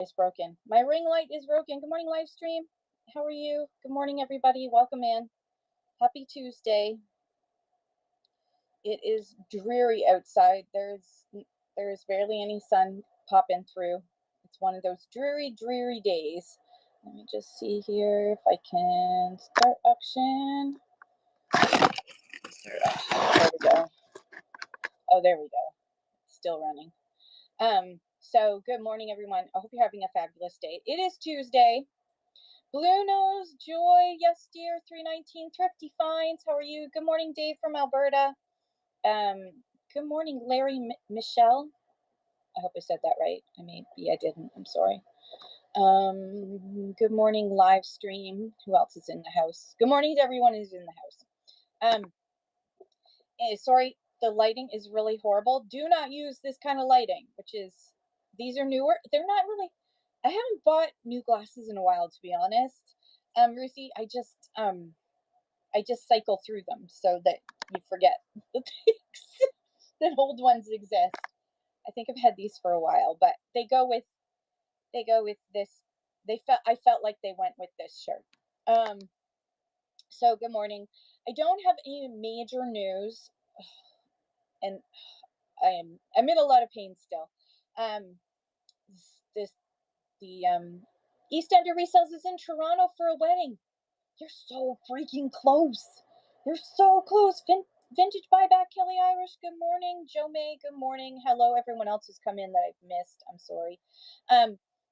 It's broken. My ring light is broken. Good morning, live stream. How are you? Good morning, everybody. Welcome in. Happy Tuesday. It is dreary outside. There's barely any sun popping through. It's one of those dreary days. Let me just see here if I can start auction. There we go. Oh, there we go. It's still running. So good morning, everyone. I hope you're having a fabulous day. It is Tuesday. Blue Nose, Joy, yes dear, 319, Thrifty Finds, how are you? Good morning, Dave from Alberta. Good morning, Larry Michelle. I hope I said that right. Maybe I didn't, I'm sorry. Good morning, live stream. Who else is in the house? Good morning to everyone who's in the house. Sorry, the lighting is really horrible. Do not use this kind of lighting, these are newer. They're not really, I haven't bought new glasses in a while, to be honest. Ruthie, I just cycle through them so that you forget that old ones exist. I think I've had these for a while, but they go with this. I felt like they went with this shirt. So good morning. I don't have any major news, and I'm in a lot of pain still. The East Ender Resells is in Toronto for a wedding. You're so freaking close. You're so close. Vintage Buyback, Kelly Irish, good morning. Joe May, good morning. Hello, everyone else who's come in that I've missed. I'm sorry.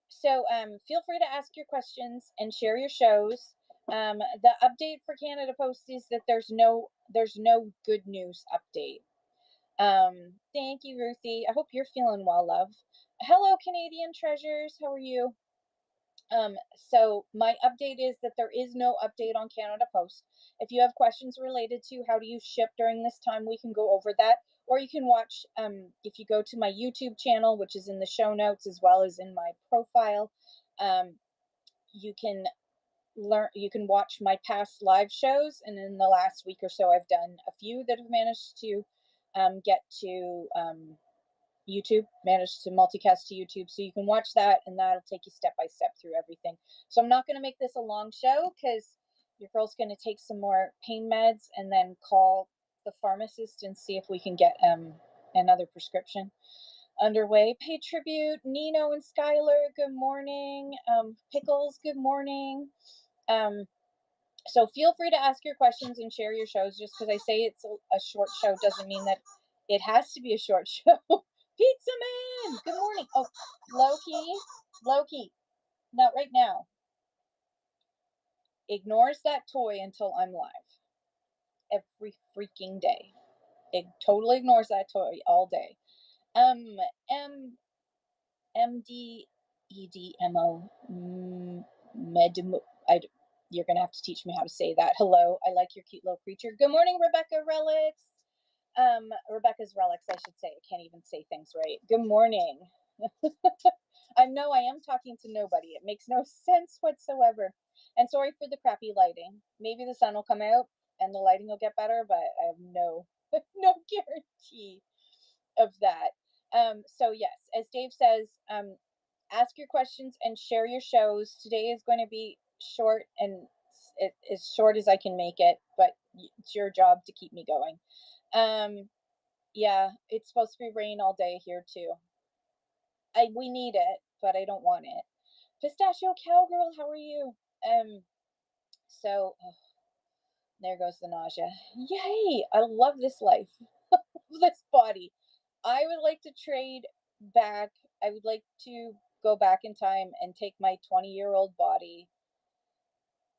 So feel free to ask your questions and share your shows. The update for Canada Post is that there's no good news update. Thank you, Ruthie. I hope you're feeling well, love. Hello, Canadian treasures. How are you? So my update is that there is no update on Canada Post. If you have questions related to how do you ship during this time, we can go over that. Or you can watch, if you go to my YouTube channel, which is in the show notes as well as in my profile, you can watch my past live shows. And in the last week or so, I've done a few that have managed to get to YouTube, managed to multicast to YouTube, so you can watch that, and that'll take you step by step through everything. So I'm not going to make this a long show because your girl's going to take some more pain meds and then call the pharmacist and see if we can get another prescription underway. Pay tribute, Nino and Skylar, good morning. Pickles, good morning. So feel free to ask your questions and share your shows. Just because I say it's a short show doesn't mean that it has to be a short show. Pizza Man, good morning. Oh, Loki, not right now. Ignores that toy until I'm live. Every freaking day. It totally ignores that toy all day. MDEDMO. You're going to have to teach me how to say that. Hello, I like your cute little creature. Good morning, Rebecca Relics. Rebecca's Relics, I should say. I can't even say things right. Good morning. I know I am talking to nobody. It makes no sense whatsoever. And sorry for the crappy lighting. Maybe the sun will come out and the lighting will get better, but I have no guarantee of that. So yes, as Dave says, ask your questions and share your shows. Today is going to be short, and as short as I can make it, but it's your job to keep me going. Yeah, it's supposed to be rain all day here too. We need it, but I don't want it. Pistachio Cowgirl, how are you? So there goes the nausea. Yay! I love this life, this body. I would like to trade back. I would like to go back in time and take my 20-year-old body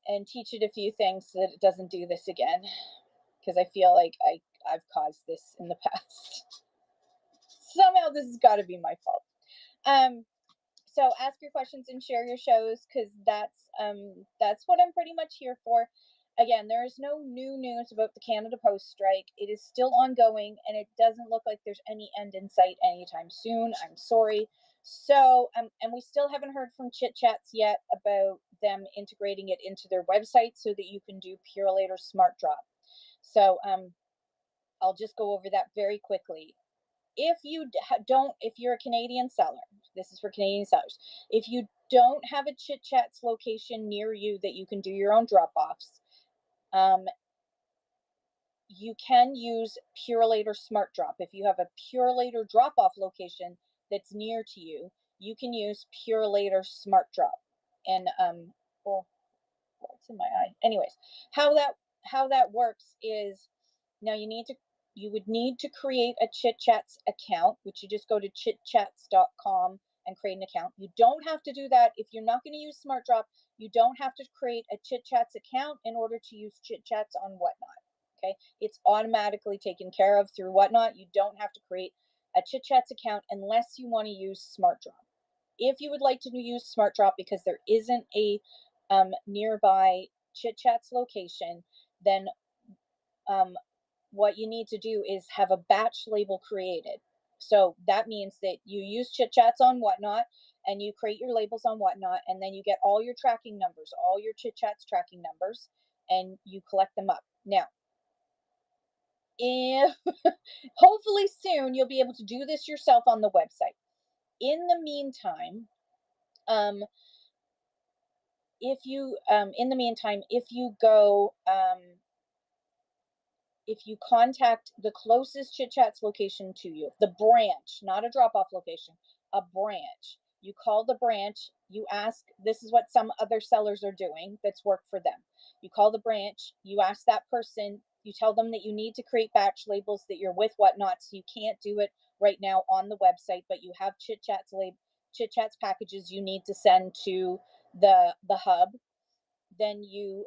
and teach it a few things so that it doesn't do this again. Because I feel like I've caused this in the past. Somehow this has got to be my fault. So ask your questions and share your shows, because that's what I'm pretty much here for. Again, there is no new news about the Canada Post strike. It is still ongoing, and it doesn't look like there's any end in sight anytime soon. I'm sorry. So, and we still haven't heard from Chitchats yet about them integrating it into their website so that you can do Purelator Smart Drop. So, I'll just go over that very quickly. if you don't, if you're a Canadian seller, this is for Canadian sellers. If you don't have a Chitchats location near you that you can do your own drop-offs, you can use Purelator Smart Drop. If you have a Purelator drop-off location that's near to you, you can use Purelator Smart Drop. And well, what's in my eye? Anyways, how that works is, now you would need to create a Chitchats account, which you just go to chitchats.com and create an account. You don't have to do that if you're not going to use Smart Drop. You don't have to create a Chitchats account in order to use Chitchats on Whatnot. Okay, it's automatically taken care of through Whatnot. You don't have to create a Chitchats account unless you want to use Smart Drop. If you would like to use Smart Drop because there isn't a nearby Chitchats location, then what you need to do is have a batch label created. So that means that you use Chitchats on Whatnot and you create your labels on Whatnot, and then you get all your tracking numbers, all your Chitchats tracking numbers, and you collect them up. Now, if hopefully soon you'll be able to do this yourself on the website. In the meantime, if you go, if you contact the closest Chitchats location to you, the branch, not a drop-off location, a branch, you call the branch, you ask, this is what some other sellers are doing that's worked for them. You call the branch, you ask that person, you tell them that you need to create batch labels, that you're with Whatnot, so you can't do it right now on the website, but you have Chitchats packages you need to send to the hub. Then you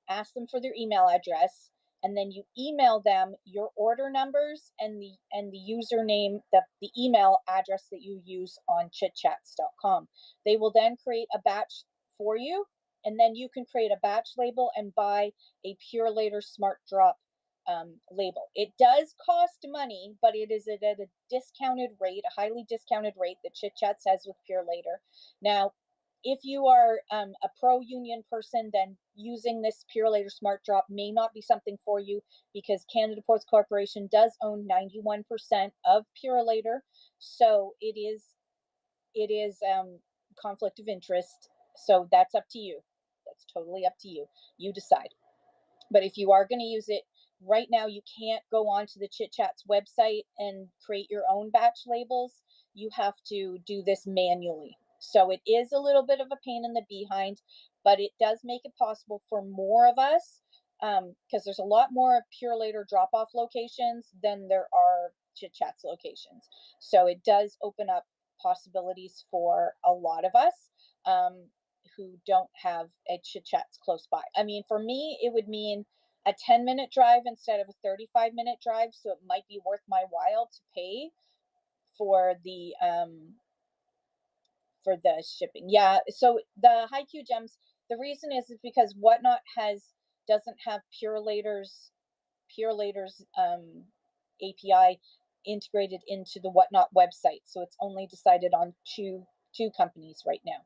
ask them for their email address, and then you email them your order numbers and the username, the email address that you use on chitchats.com. They will then create a batch for you, and then you can create a batch label and buy a Purelator Smart Drop label. It does cost money, but it is at a discounted rate, a highly discounted rate that Chitchats has with Purelator. Now, if you are a pro-union person, then using this Purelator Smart Drop may not be something for you, because Canada Ports Corporation does own 91% of Purelator, so it is conflict of interest. So that's up to you. That's totally up to you. You decide. But if you are going to use it, right now you can't go onto the Chitchats website and create your own batch labels. You have to do this manually. So it is a little bit of a pain in the behind, but it does make it possible for more of us, because there's a lot more Purelator drop-off locations than there are Chitchats locations. So it does open up possibilities for a lot of us who don't have a Chitchats close by. I mean, for me, it would mean a 10-minute drive instead of a 35-minute drive, so it might be worth my while to pay for the shipping. Yeah, so the high Q gems, the reason is because Whatnot doesn't have Purelator's API integrated into the Whatnot website, so it's only decided on two companies right now.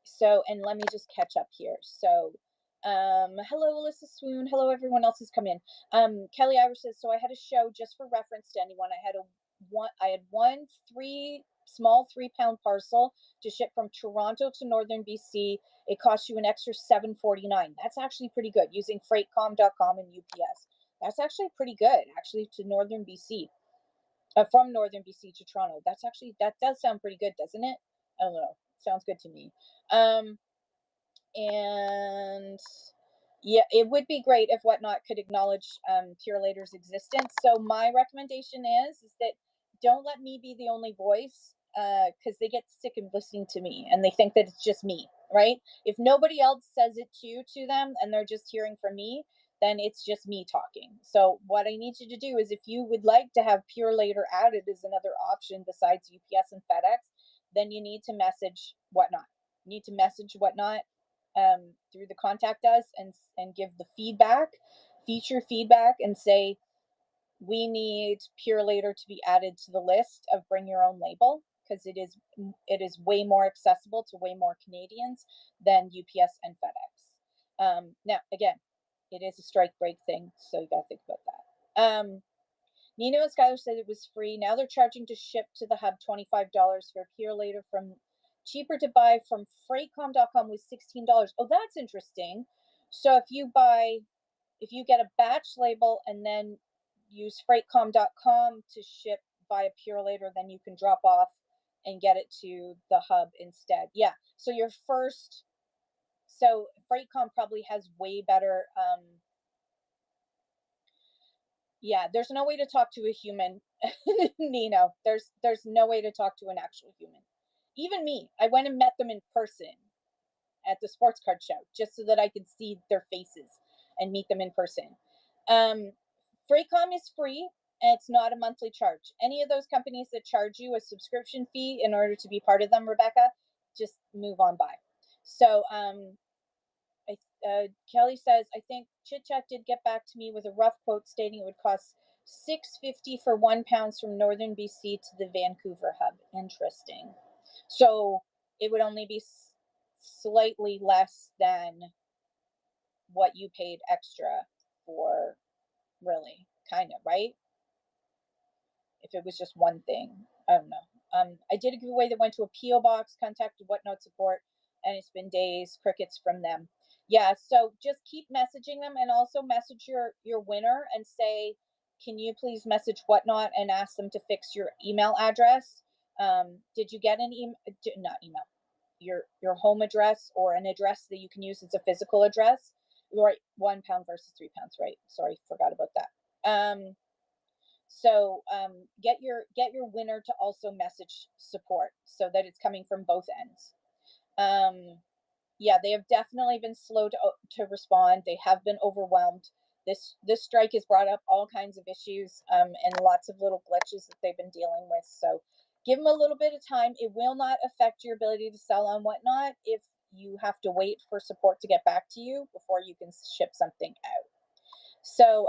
So, and let me just catch up here. So, hello, Alyssa Swoon. Hello, everyone else who's come in. Kelly Irish says, so I had a show, just for reference to anyone. I had one small 3-pound parcel to ship from Toronto to Northern BC. It cost you an extra $7.49. That's actually pretty good, using freightcom.com and UPS. That's actually pretty good, actually, to Northern BC. From Northern BC to Toronto. That does sound pretty good, doesn't it? I don't know. Sounds good to me. And yeah, it would be great if Whatnot could acknowledge Purelator's existence. So my recommendation is that don't let me be the only voice, because they get sick of listening to me and they think that it's just me, right? If nobody else says it to them and they're just hearing from me, then it's just me talking. So what I need you to do is, if you would like to have Purelator added as another option besides UPS and FedEx, then you need to message Whatnot. You need to message Whatnot through the contact us and give the feature feedback, and say, we need Purelator to be added to the list of bring your own label, because it is way more accessible to way more Canadians than UPS and FedEx. Now, again, it is a strike break thing, so you gotta think about that. Nino and Skylar said it was free. Now they're charging to ship to the hub $25 for a peer later from cheaper to buy from freightcom.com with $16. Oh, that's interesting. So if you get a batch label and then use freightcom.com to ship via pure later, then you can drop off and get it to the hub instead. Yeah. So Freightcom probably has way better yeah, there's no way to talk to a human. Nino, there's no way to talk to an actual human. Even me, I went and met them in person at the sports card show just so that I could see their faces and meet them in person. Freightcom is free and it's not a monthly charge. Any of those companies that charge you a subscription fee in order to be part of them, Rebecca, just move on by. So Kelly says, I think Chitchat did get back to me with a rough quote stating it would cost $6.50 for £1 from northern BC to the Vancouver hub. Interesting. So it would only be slightly less than what you paid extra for, really, kind of, right? If it was just one thing, I don't know. I did a giveaway that went to a PO box, contacted Whatnot support, and it's been days, crickets from them. Yeah, so just keep messaging them, and also message your winner and say, can you please message Whatnot and ask them to fix your email address? Did you get an not email, your home address or an address that you can use as a physical address? Right, £1 versus £3, right? Sorry, forgot about that. So get your winner to also message support so that it's coming from both ends. Yeah, they have definitely been slow to respond. They have been overwhelmed. This strike has brought up all kinds of issues and lots of little glitches that they've been dealing with. So give them a little bit of time. It will not affect your ability to sell on Whatnot if you have to wait for support to get back to you before you can ship something out. So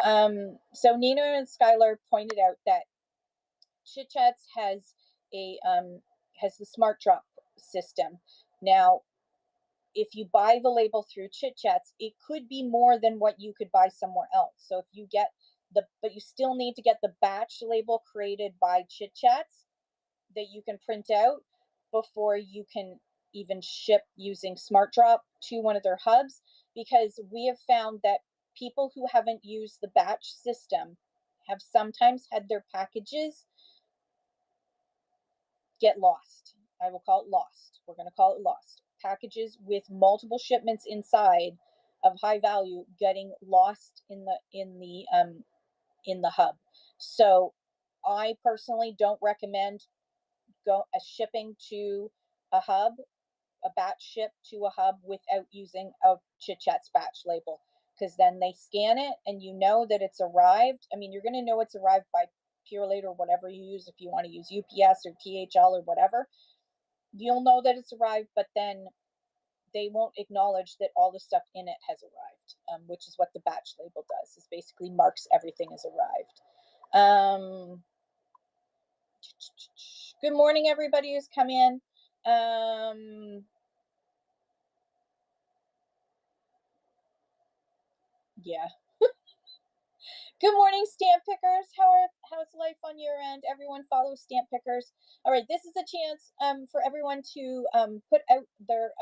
Nina and Skylar pointed out that Chitchats has the smart drop system. Now, if you buy the label through Chitchats, it could be more than what you could buy somewhere else. So if you get but you still need to get the batch label created by Chitchats that you can print out before you can even ship using Smart Drop to one of their hubs, because we have found that people who haven't used the batch system have sometimes had their packages get lost. I will call it lost. We're going to call it lost. Packages with multiple shipments inside of high value getting lost in the hub. So I personally don't recommend shipping to a hub, a batch ship to a hub without using a Chitchats batch label, because then they scan it and you know that it's arrived. I mean, you're going to know it's arrived by Pure Late or whatever you use. If you want to use UPS or DHL or whatever, you'll know that it's arrived, but then they won't acknowledge that all the stuff in it has arrived, which is what the batch label does, is basically marks everything as arrived. Good morning, everybody who's come in. Yeah. Good morning, stamp pickers. How's life on your end? Everyone follow stamp pickers. All right, this is a chance for everyone to put out their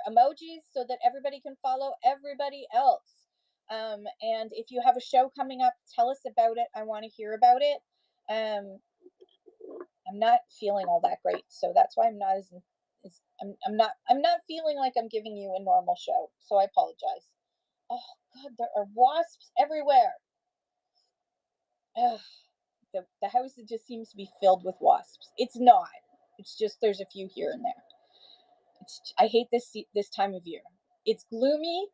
emojis so that everybody can follow everybody else. And if you have a show coming up, tell us about it. I want to hear about it. I'm not feeling all that great, so that's why I'm not I'm not feeling like I'm giving you a normal show. So I apologize. Oh God, there are wasps everywhere. Ugh, the house just seems to be filled with wasps. It's not. It's just there's a few here and there. I hate this time of year. It's gloomy,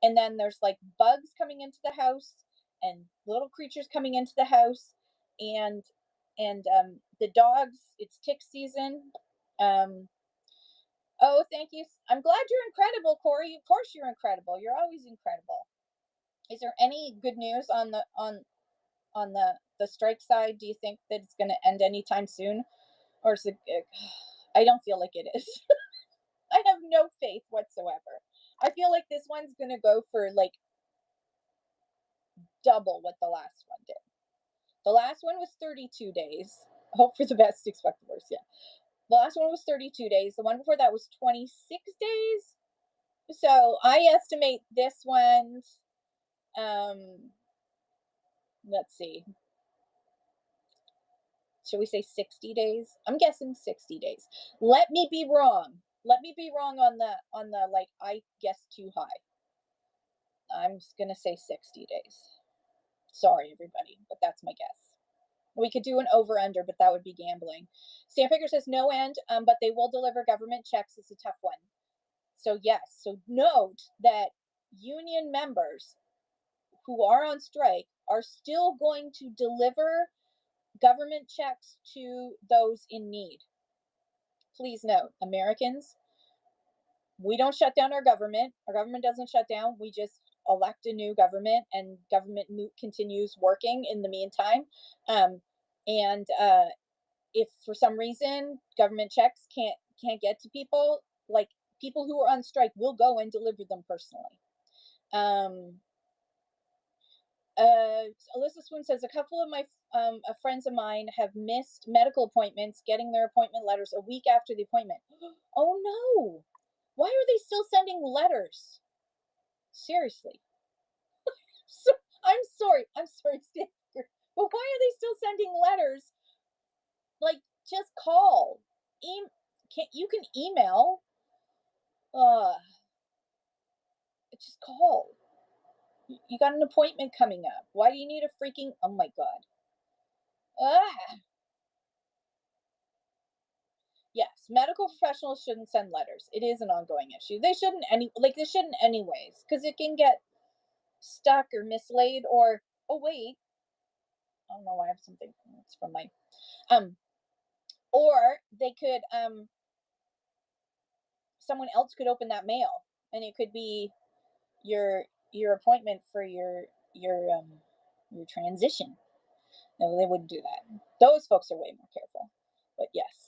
and then there's like bugs coming into the house and little creatures coming into the house, and the dogs. It's tick season. Oh, thank you. I'm glad you're incredible, Corey. Of course you're incredible. You're always incredible. Is there any good news on the strike side? Do you think that it's going to end anytime soon, or is it? I don't feel like it is. I have no faith whatsoever. I feel like this one's gonna go for like double what the last one did. The last one was 32 days. Hope for the best, expect the worst. Yeah. The last one was 32 days. The one before that was 26 days. So I estimate this one's, let's see. Should we say 60 days? I'm guessing 60 days. Let me be wrong. Let me be wrong on the like I guess too high. I'm just gonna say 60 days. Sorry, everybody, but that's my guess. We could do an over under, but that would be gambling. Sandpicker says no end, but they will deliver government checks. It's a tough one. So yes, so note that union members who are on strike are still going to deliver government checks to those in need. Please note, Americans, we don't shut down our government. Our government doesn't shut down. We just elect a new government, and government continues working in the meantime. And if for some reason government checks can't get to people, like people who are on strike will go and deliver them personally. Alyssa Swoon says a couple of my friends of mine have missed medical appointments, getting their appointment letters a week after the appointment. Oh no! Why are they still sending letters? Seriously. So, I'm sorry, Stanford, but why are they still sending letters? Like, just call. You can email. Just call. You got an appointment coming up. Why do you need a freaking? Oh my god. Yes, medical professionals shouldn't send letters. It is an ongoing issue. They shouldn't they shouldn't anyways, because it can get stuck or mislaid or oh wait. I don't know, I have something. It's from my or they could someone else could open that mail and it could be your appointment for your transition. No, they wouldn't do that. Those folks are way more careful. But yes.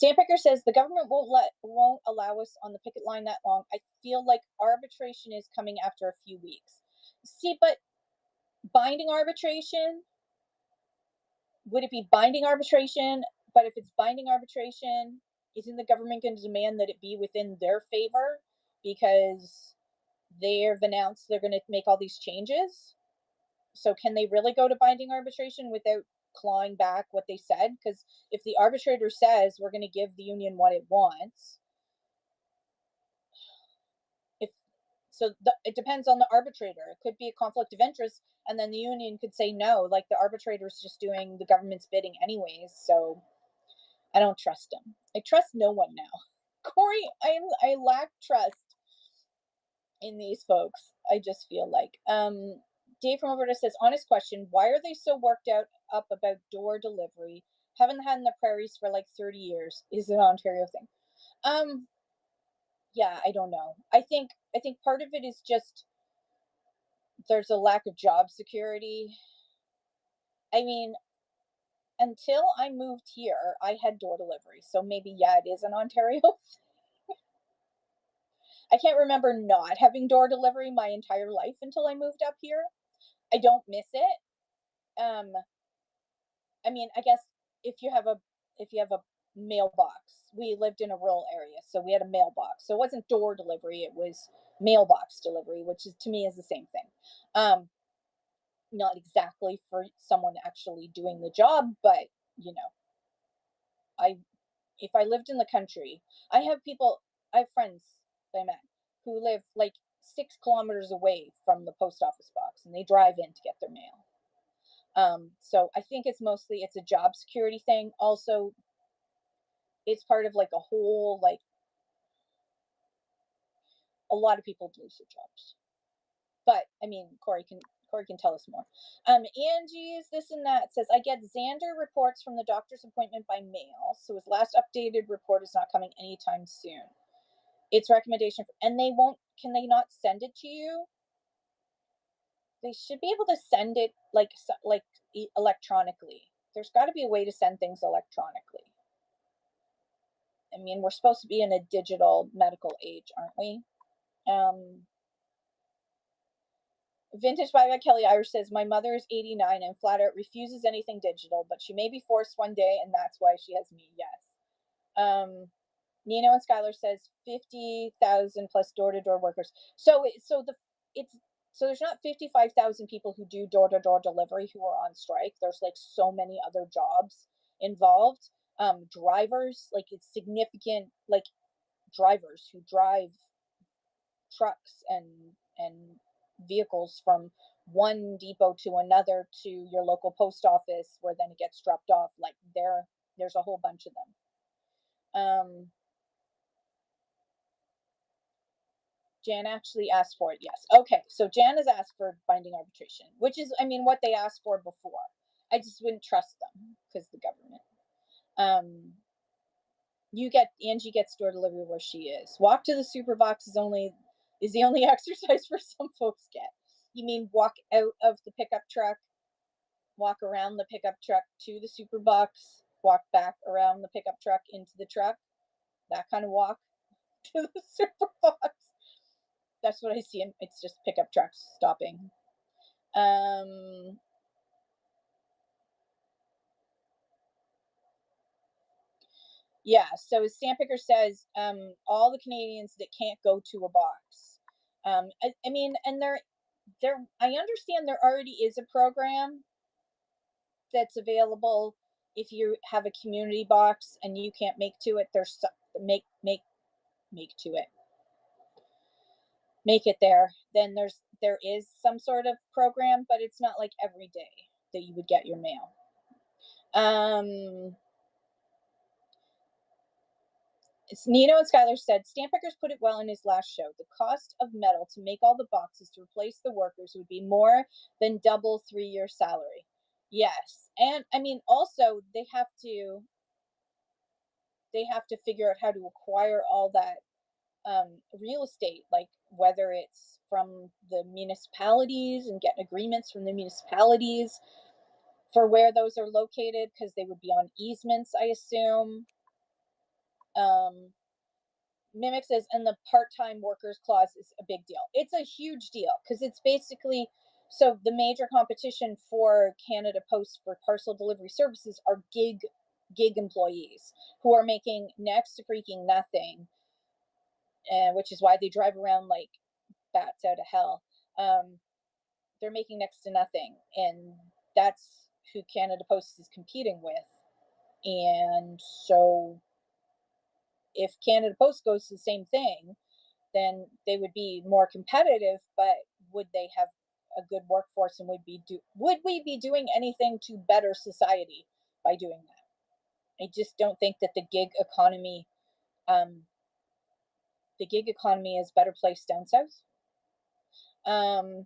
Sandpicker says the government won't allow us on the picket line that long. I feel like arbitration is coming after a few weeks. See, but binding arbitration, would it be binding arbitration? But if it's binding arbitration, isn't the government going to demand that it be within their favor because they've announced they're going to make all these changes? So can they really go to binding arbitration without clawing back what they said? Because if the arbitrator says we're going to give the union what it wants, it depends on the arbitrator. It could be a conflict of interest, and then the union could say no, like the arbitrator is just doing the government's bidding anyways. So I don't trust him. I trust no one now. Corey, I lack trust in these folks. I just feel like Dave from Alberta says, honest question, why are they so worked up about door delivery? Haven't had in the prairies for like 30 years. Is it an Ontario thing? Yeah, I don't know. I think part of it is just there's a lack of job security. I mean, until I moved here, I had door delivery. So maybe, yeah, it is an Ontario. I can't remember not having door delivery my entire life until I moved up here. I don't miss it. I mean, I guess if you have a mailbox, we lived in a rural area, so we had a mailbox. So it wasn't door delivery; it was mailbox delivery, which is to me is the same thing. Not exactly for someone actually doing the job, but you know, if I lived in the country, I have friends that I met who live like 6 kilometers away from the post office box, and they drive in to get their mail. So I think it's a job security thing. Also, it's part of like a whole, like a lot of people lose their jobs. But I mean, Corey can tell us more. Angie's this and that says, I get Xander reports from the doctor's appointment by mail. So his last updated report is not coming anytime soon. It's recommendation and can they not send it to you? They should be able to send it like electronically. There's got to be a way to send things electronically. I mean, we're supposed to be in a digital medical age, aren't we? Vintage by Kelly Irish says, my mother is 89 and flat out refuses anything digital, but she may be forced one day, and that's why she has me. Yes. Nino and Skylar says 50,000 plus door-to-door workers. So there's not 55,000 people who do door-to-door delivery who are on strike. There's like so many other jobs involved. Drivers, like it's significant, like drivers who drive trucks and vehicles from one depot to another to your local post office where then it gets dropped off. Like there's a whole bunch of them. Jan actually asked for it. Yes. Okay. So Jan has asked for binding arbitration, which is, I mean, what they asked for before. I just wouldn't trust them because the government. Angie gets door delivery where she is. Walk to the super box is the only exercise for some folks get. You mean walk out of the pickup truck, walk around the pickup truck to the super box, walk back around the pickup truck into the truck, that kind of walk to the super box. That's what I see. It's just pickup trucks stopping. Yeah, so as Stamp Picker says, all the Canadians that can't go to a box. I mean, and I understand there already is a program that's available if you have a community box and you can't make to it. There's make to it. Make it there. Then there is some sort of program, but it's not like every day that you would get your mail. Nino and Skylar said, Stamp Pickers put it well in his last show. The cost of metal to make all the boxes to replace the workers would be more than double 3-year salary. Yes. And I mean, also they have to figure out how to acquire all that real estate, like whether it's from the municipalities and get agreements from the municipalities for where those are located, because they would be on easements, I assume. Mimic says, and the part-time workers clause is a big deal. It's a huge deal because it's basically, so the major competition for Canada Post for parcel delivery services are gig employees who are making next to freaking nothing, which is why they drive around like bats out of hell. They're making next to nothing, and that's who Canada Post is competing with. And so if Canada Post goes to the same thing, then they would be more competitive, but would they have a good workforce, and would we be doing anything to better society by doing that? I just don't think that the gig economy is better placed down south. And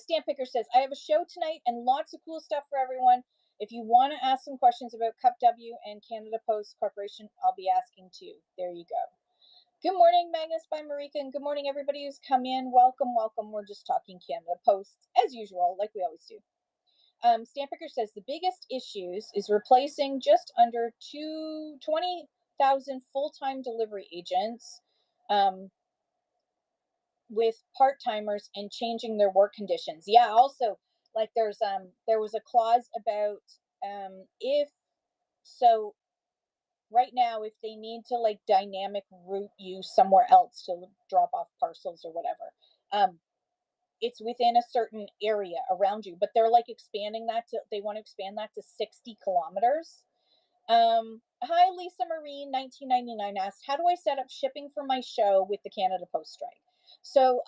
Stamp Picker says, I have a show tonight and lots of cool stuff for everyone. If you want to ask some questions about Cup W and Canada Post Corporation, I'll be asking too. There you go. Good morning, Magnus by Marika, and good morning, everybody who's come in. Welcome, welcome. We're just talking Canada Post, as usual, like we always do. Stamp Picker says, the biggest issues is replacing just under 20,000 full-time delivery agents with part-timers and changing their work conditions. Yeah, also, like there was a clause about if so right now, if they need to like dynamic route you somewhere else to drop off parcels or whatever, it's within a certain area around you, but they're like expanding that they want to expand that to 60 kilometers. Hi, Lisa Marie 1999 asks, how do I set up shipping for my show with the Canada Post strike? So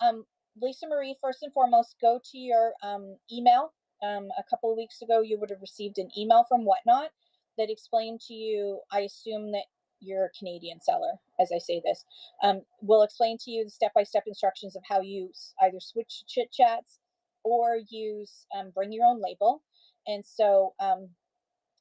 Lisa Marie, first and foremost, go to your email. A couple of weeks ago, you would have received an email from Whatnot that explained to you, I assume that you're a Canadian seller, as I say this, will explain to you the step-by-step instructions of how you either switch to Chitchats or use bring your own label. And so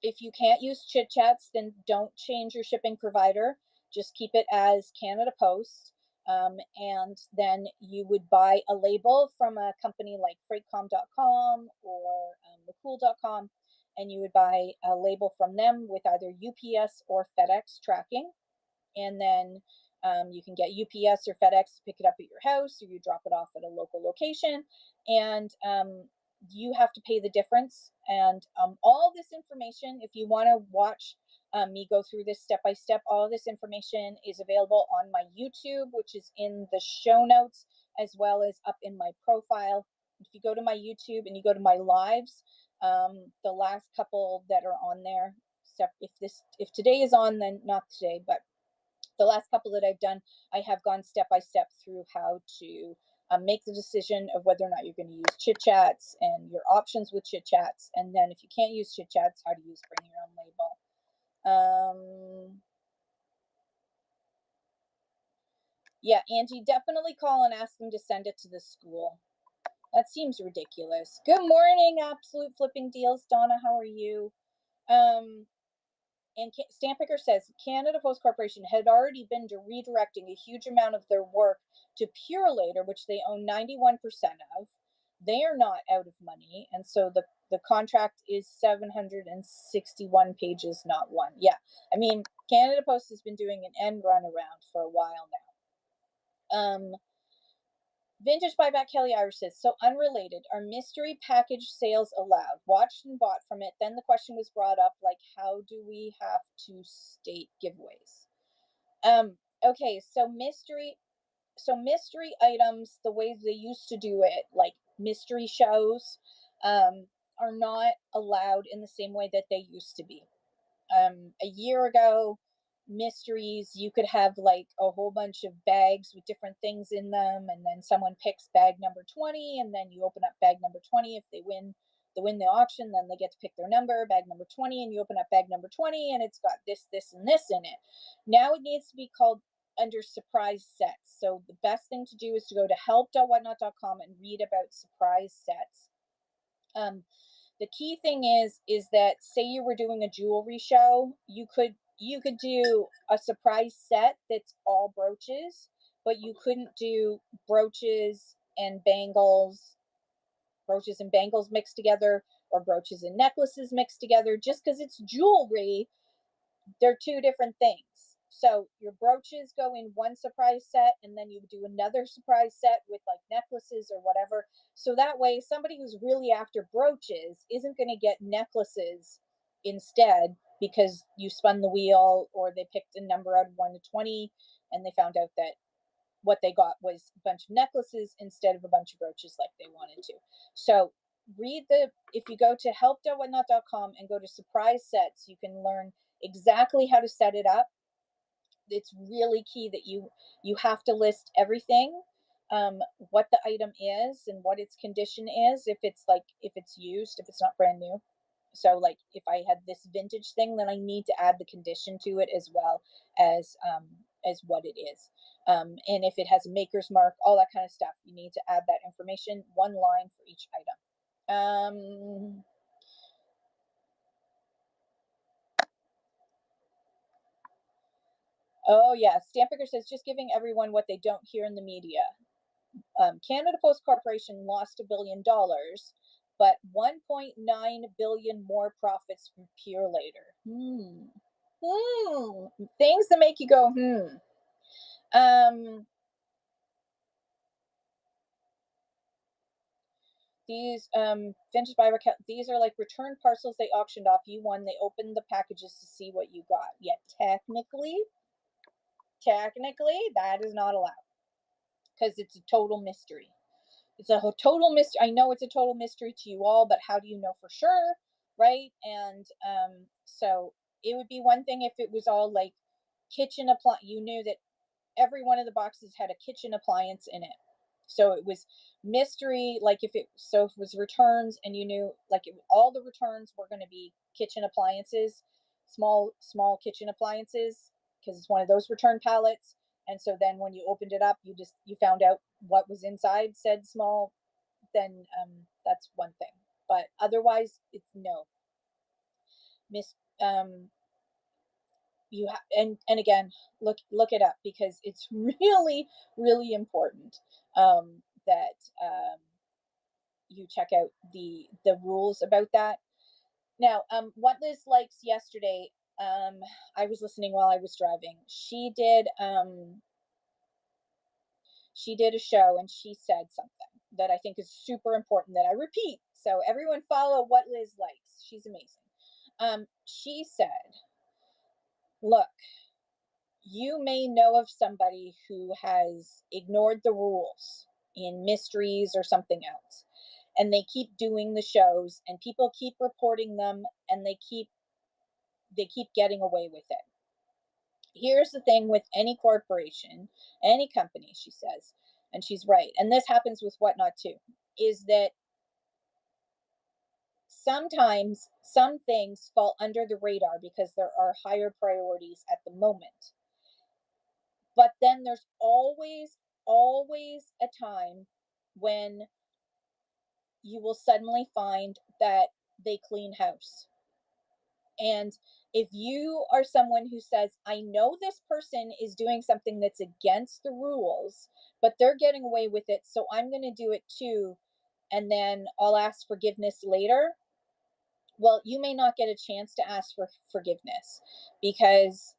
if you can't use Chitchats, then don't change your shipping provider. Just keep it as Canada Post. And then you would buy a label from a company like freightcom.com or thecool.com, and you would buy a label from them with either UPS or FedEx tracking. And then you can get UPS or FedEx to pick it up at your house, or you drop it off at a local location, and you have to pay the difference. And all this information, if you want to watch me go through this step by step, all of this information is available on my YouTube, which is in the show notes, as well as up in my profile. If you go to my YouTube and you go to my lives, the last couple that are on there, if today is on, then not today, but the last couple that I've done, I have gone step by step through how to make the decision of whether or not you're going to use Chitchats and your options with Chitchats. And then if you can't use Chitchats, how to use Bring Your Own Label. Yeah, Angie, definitely call and ask them to send it to the school. That seems ridiculous. Good morning, Absolute Flipping Deals. Donna, how are you? And Stampicker says Canada Post Corporation had already been redirecting a huge amount of their work to Purelator, which they own 91% of. They are not out of money, and so the contract is 761 pages, not one. Yeah, I mean, Canada Post has been doing an end run around for a while now. Vintage Buyback Kelly Irish says, so unrelated, are mystery package sales allowed? Watched and bought from it. Then the question was brought up, like, how do we have to state giveaways? Okay, so mystery items, the way they used to do it, like mystery shows, are not allowed in the same way that they used to be. A year ago, mysteries, you could have like a whole bunch of bags with different things in them, and then someone picks bag number 20, and then you open up bag number 20. If they win the auction, then they get to pick their number, bag number 20, and you open up bag number 20, and it's got this, and this in it. Now it needs to be called under surprise sets. So the best thing to do is to go to help.whatnot.com and read about surprise sets. The key thing is that, say you were doing a jewelry show, you could do a surprise set that's all brooches, but you couldn't do brooches and bangles mixed together, or brooches and necklaces mixed together. Just because it's jewelry, they're two different things. So your brooches go in one surprise set, and then you do another surprise set with like necklaces or whatever. So that way, somebody who's really after brooches isn't going to get necklaces instead, because you spun the wheel, or they picked a number out of 1 to 20 and they found out that what they got was a bunch of necklaces instead of a bunch of brooches like they wanted to. So if you go to help.whatnot.com and go to surprise sets, you can learn exactly how to set it up. It's really key that you have to list everything, what the item is and what its condition is, if it's used, if it's not brand new. So like if I had this vintage thing, then I need to add the condition to it, as well as what it is. And if it has a maker's mark, all that kind of stuff, you need to add that information, one line for each item. Oh yeah, Stampicker says, just giving everyone what they don't hear in the media. Canada Post Corporation lost $1 billion, but 1.9 billion more profits from Purelator. Things that make you go, These vintage buyer these are like return parcels they auctioned off. You won. They opened the packages to see what you got. Yet technically, that is not allowed, because it's a total mystery. It's a total mystery. I know it's a total mystery to you all, but how do you know for sure, right? And so it would be one thing if it was all like kitchen appliance. You knew that every one of the boxes had a kitchen appliance in it. So it was mystery, like if it was returns, and you knew like all the returns were going to be kitchen appliances, small kitchen appliances, because it's one of those return pallets. And so then when you opened it up, you found out what was inside said small, then that's one thing. But otherwise, it's no. You have, and again, look it up, because it's really, really important that you check out the rules about that. Now, what Liz likes yesterday, I was listening while I was driving. She did a show and she said something that I think is super important that I repeat. So everyone follow what Liz likes. She's amazing. She said, look, you may know of somebody who has ignored the rules in mysteries or something else, and they keep doing the shows and people keep reporting them and they keep getting away with it. Here's the thing with any corporation, any company, she says, and she's right, and this happens with Whatnot too, is that sometimes some things fall under the radar because there are higher priorities at the moment. But then there's always a time when you will suddenly find that they clean house. And if you are someone who says, I know this person is doing something that's against the rules, but they're getting away with it, so I'm going to do it too, and then I'll ask forgiveness later. Well, you may not get a chance to ask for forgiveness, because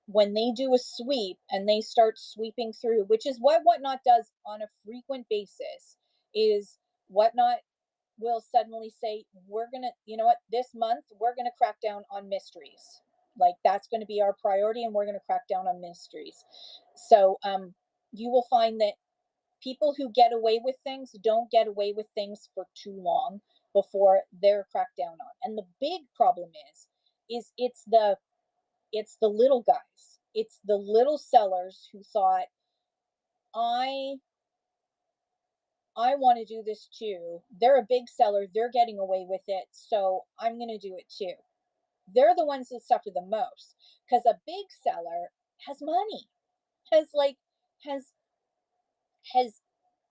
when they do a sweep and they start sweeping through, which is what Whatnot does on a frequent basis, is Whatnot will suddenly say, we're gonna, you know what, this month we're gonna crack down on mysteries. Like, that's going to be our priority, and we're going to crack down on mysteries. So you will find that people who get away with things don't get away with things for too long before they're cracked down on. And the big problem is it's the little guys. It's the little sellers who thought, I want to do this too. They're a big seller. They're getting away with it. So I'm going to do it too. They're the ones that suffer the most, because a big seller has money, has like, has, has,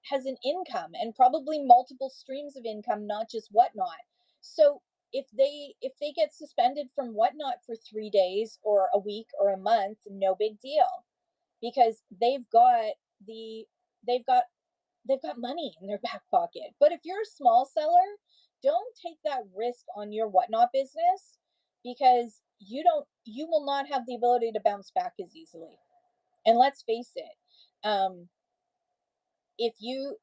has an income, and probably multiple streams of income, not just Whatnot. So if they get suspended from Whatnot for 3 days or a week or a month, no big deal, because the, they've got they've got money in their back pocket. But if you're a small seller, don't take that risk on your Whatnot business, because you will not have the ability to bounce back as easily. And let's face it, if you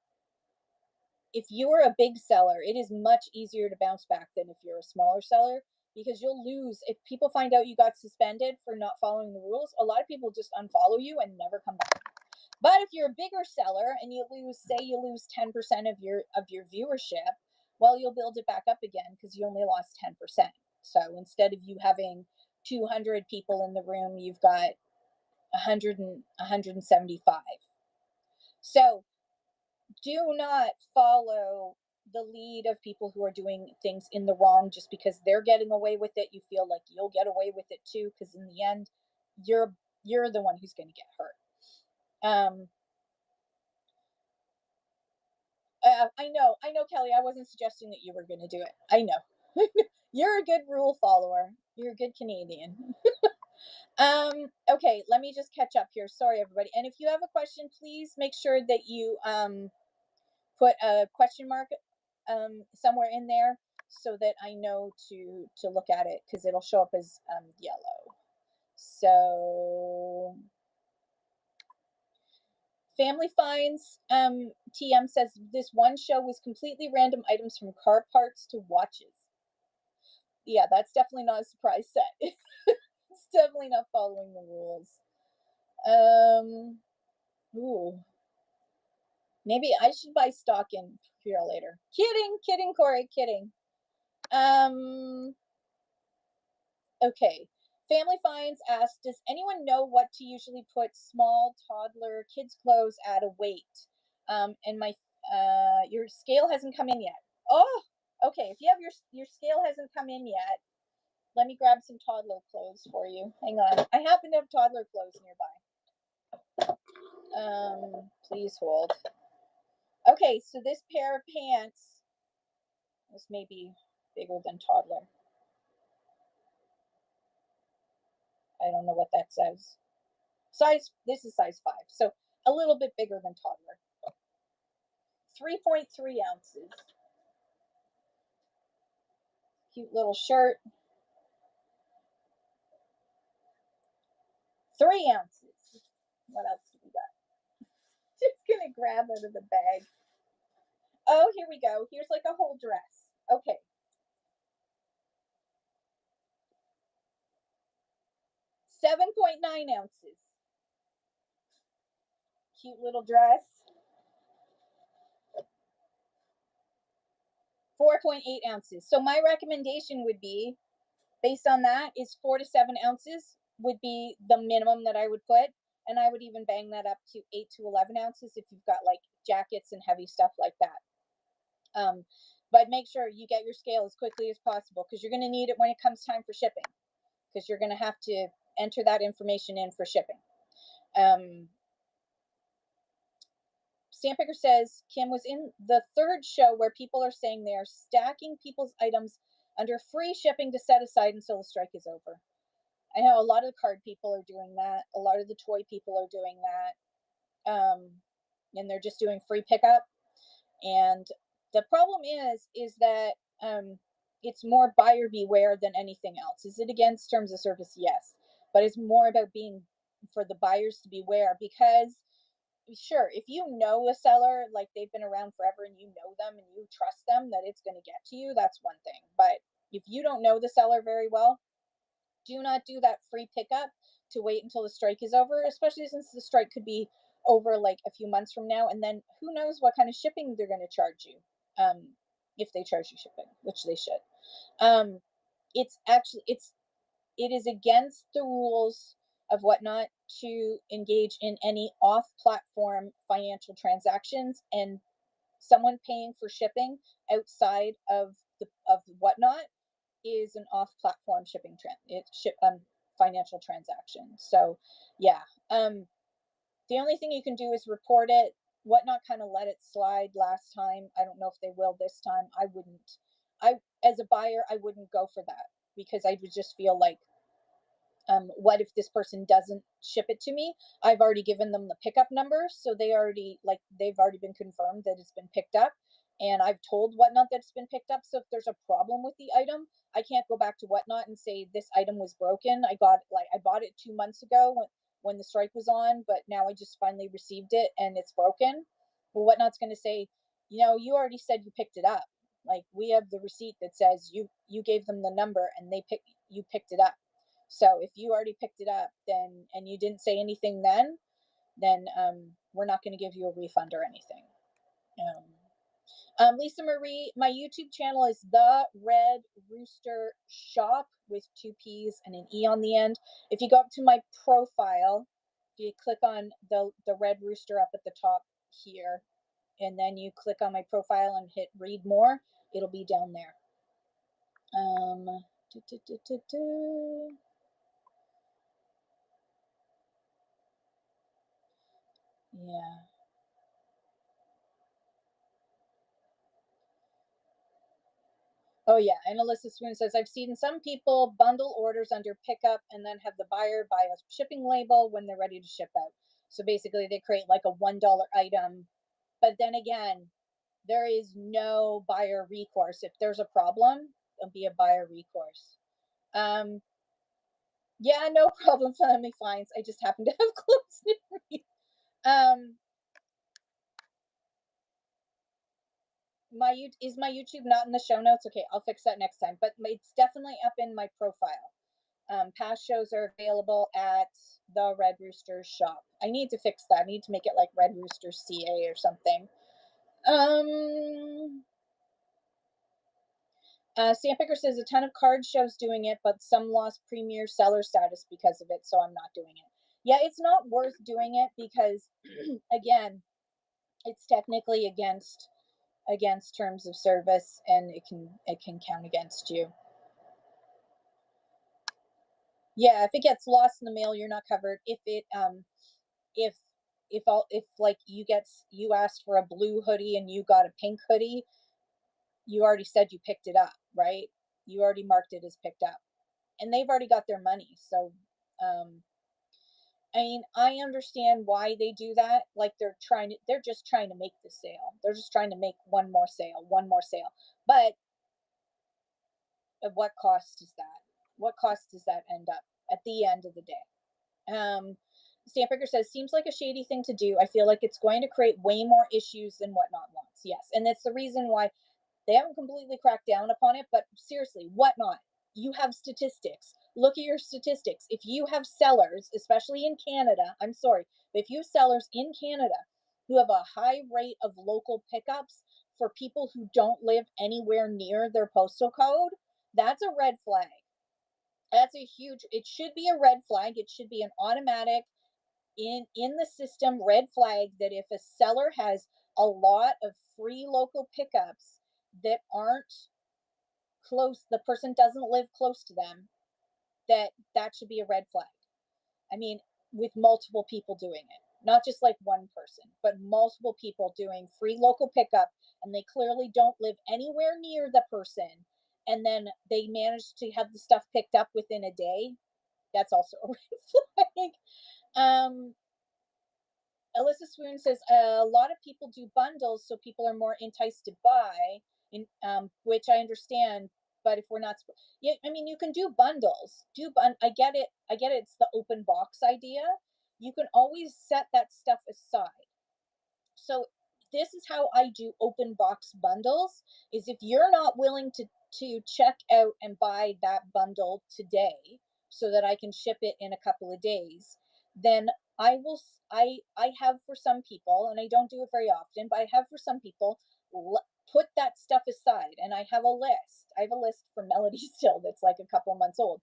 if you're a big seller, it is much easier to bounce back than if you're a smaller seller, because you'll lose. If people find out you got suspended for not following the rules, a lot of people just unfollow you and never come back. But if you're a bigger seller and you lose, say you lose 10% of your viewership, well, you'll build it back up again because you only lost 10%. So instead of you having 200 people in the room, you've got 175. So do not follow the lead of people who are doing things in the wrong just because they're getting away with it. You feel like you'll get away with it too, because in the end, you're the one who's going to get hurt. I know, Kelly. I wasn't suggesting that you were going to do it. I know. You're a good rule follower. You're a good Canadian. Okay, let me just catch up here. Sorry, everybody. And if you have a question, please make sure that you put a question mark somewhere in there so that I know to look at it, because it'll show up as yellow. So Family Finds TM says this one show was completely random items from car parts to watches. Yeah, that's definitely not a surprise set. It's definitely not following the rules. Ooh. Maybe I should buy stock in Purolator. Kidding, Corey, kidding. Okay. Family Finds asks, does anyone know what to usually put small toddler kids clothes at a weight? And your scale hasn't come in yet. Oh, okay. If you have your scale hasn't come in yet, let me grab some toddler clothes for you. Hang on. I happen to have toddler clothes nearby. Please hold. Okay, so this pair of pants, this may be bigger than toddler. I don't know what that says. This is size 5, so a little bit bigger than toddler. 3.3 ounces. Cute little shirt. 3 ounces. What else do we got? Just gonna grab out of the bag. Oh, here we go. Here's like a whole dress. Okay. 7.9 ounces. Cute little dress. 4.8 ounces. So my recommendation would be, based on that, is 4 to 7 ounces would be the minimum that I would put. And I would even bang that up to 8 to 11 ounces if you've got like jackets and heavy stuff like that. But make sure you get your scale as quickly as possible, because you're going to need it when it comes time for shipping, because you're going to have to enter that information in for shipping. Sandpicker says, Kim was in the 3rd show where people are saying they are stacking people's items under free shipping to set aside until the strike is over. I know a lot of the card people are doing that. A lot of the toy people are doing that. And they're just doing free pickup. And the problem is that it's more buyer beware than anything else. Is it against terms of service? Yes. But it's more about being for the buyers to beware, because sure, if you know a seller, like they've been around forever and you know them and you trust them that it's going to get to you, that's one thing. But if you don't know the seller very well, do not do that free pickup to wait until the strike is over, especially since the strike could be over like a few months from now, and then who knows what kind of shipping they're going to charge you, if they charge you shipping, which they should. It is against the rules of Whatnot to engage in any off-platform financial transactions, and someone paying for shipping outside of Whatnot is an off-platform shipping financial transaction. So yeah, the only thing you can do is report it. Whatnot kind of let it slide last time. I don't know if they will this time. I wouldn't. As a buyer, I wouldn't go for that, because I would just feel like, what if this person doesn't ship it to me? I've already given them the pickup number, so they've already been confirmed that it's been picked up, and I've told Whatnot that it's been picked up. So if there's a problem with the item, I can't go back to Whatnot and say this item was broken. I bought it 2 months ago when the strike was on, but now I just finally received it and it's broken. Well, Whatnot's going to say, you already said you picked it up. Like, we have the receipt that says you gave them the number and you picked it up. So if you already picked it up, then, and you didn't say anything then we're not going to give you a refund or anything. Lisa Marie, my YouTube channel is The Red Rooster Shop with 2 P's and an E on the end. If you go up to my profile, if you click on the Red Rooster up at the top here, and then you click on my profile and hit read more, it'll be down there. Yeah. Oh yeah, and Alyssa Swoon says, I've seen some people bundle orders under pickup and then have the buyer buy a shipping label when they're ready to ship out. So basically they create like a $1 item. But then again, there is no buyer recourse. If there's a problem, there'll be a buyer recourse. Yeah, no problem, family finds. I just happen to have clothes near me. Is my YouTube not in the show notes? Okay, I'll fix that next time. But it's definitely up in my profile. Past shows are available at the Red Rooster Shop. I need to fix that. I need to make it like Red Rooster CA or something. Sandpicker says a ton of card shows doing it, but some lost premier seller status because of it, so I'm not doing it. Yeah, it's not worth doing it because, again, it's technically against terms of service, and it can count against you. Yeah, if it gets lost in the mail, you're not covered. If it if like you asked for a blue hoodie and you got a pink hoodie, you already said you picked it up, right? You already marked it as picked up, and they've already got their money. So I mean, I understand why they do that. Like, they're just trying to make the sale. They're just trying to make one more sale. But what cost is that? What cost does that end up at the end of the day? Stampicker says, seems like a shady thing to do. I feel like it's going to create way more issues than Whatnot wants. Yes, and that's the reason why they haven't completely cracked down upon it, but seriously, Whatnot, you have statistics. Look at your statistics. If you have sellers, especially in Canada, I'm sorry, but if you have sellers in Canada who have a high rate of local pickups for people who don't live anywhere near their postal code, that's a red flag. That's a huge, it should be a red flag. It should be an automatic in the system red flag that if a seller has a lot of free local pickups that aren't close, the person doesn't live close to them, that should be a red flag. I mean, with multiple people doing it, not just like one person, but multiple people doing free local pickup, and they clearly don't live anywhere near the person, and then they manage to have the stuff picked up within a day. That's also a red flag. Alyssa Swoon says a lot of people do bundles, so people are more enticed to buy. Which I understand, but if we're not, yeah, I mean, you can do bundles. I get it. I get it. It's the open box idea. You can always set that stuff aside. So this is how I do open box bundles. Is if you're not willing to check out and buy that bundle today, so that I can ship it in a couple of days, then I will. I have for some people, and I don't do it very often, but I have for some people put that stuff aside, and I have a list. I have a list for Melody still that's like a couple months old.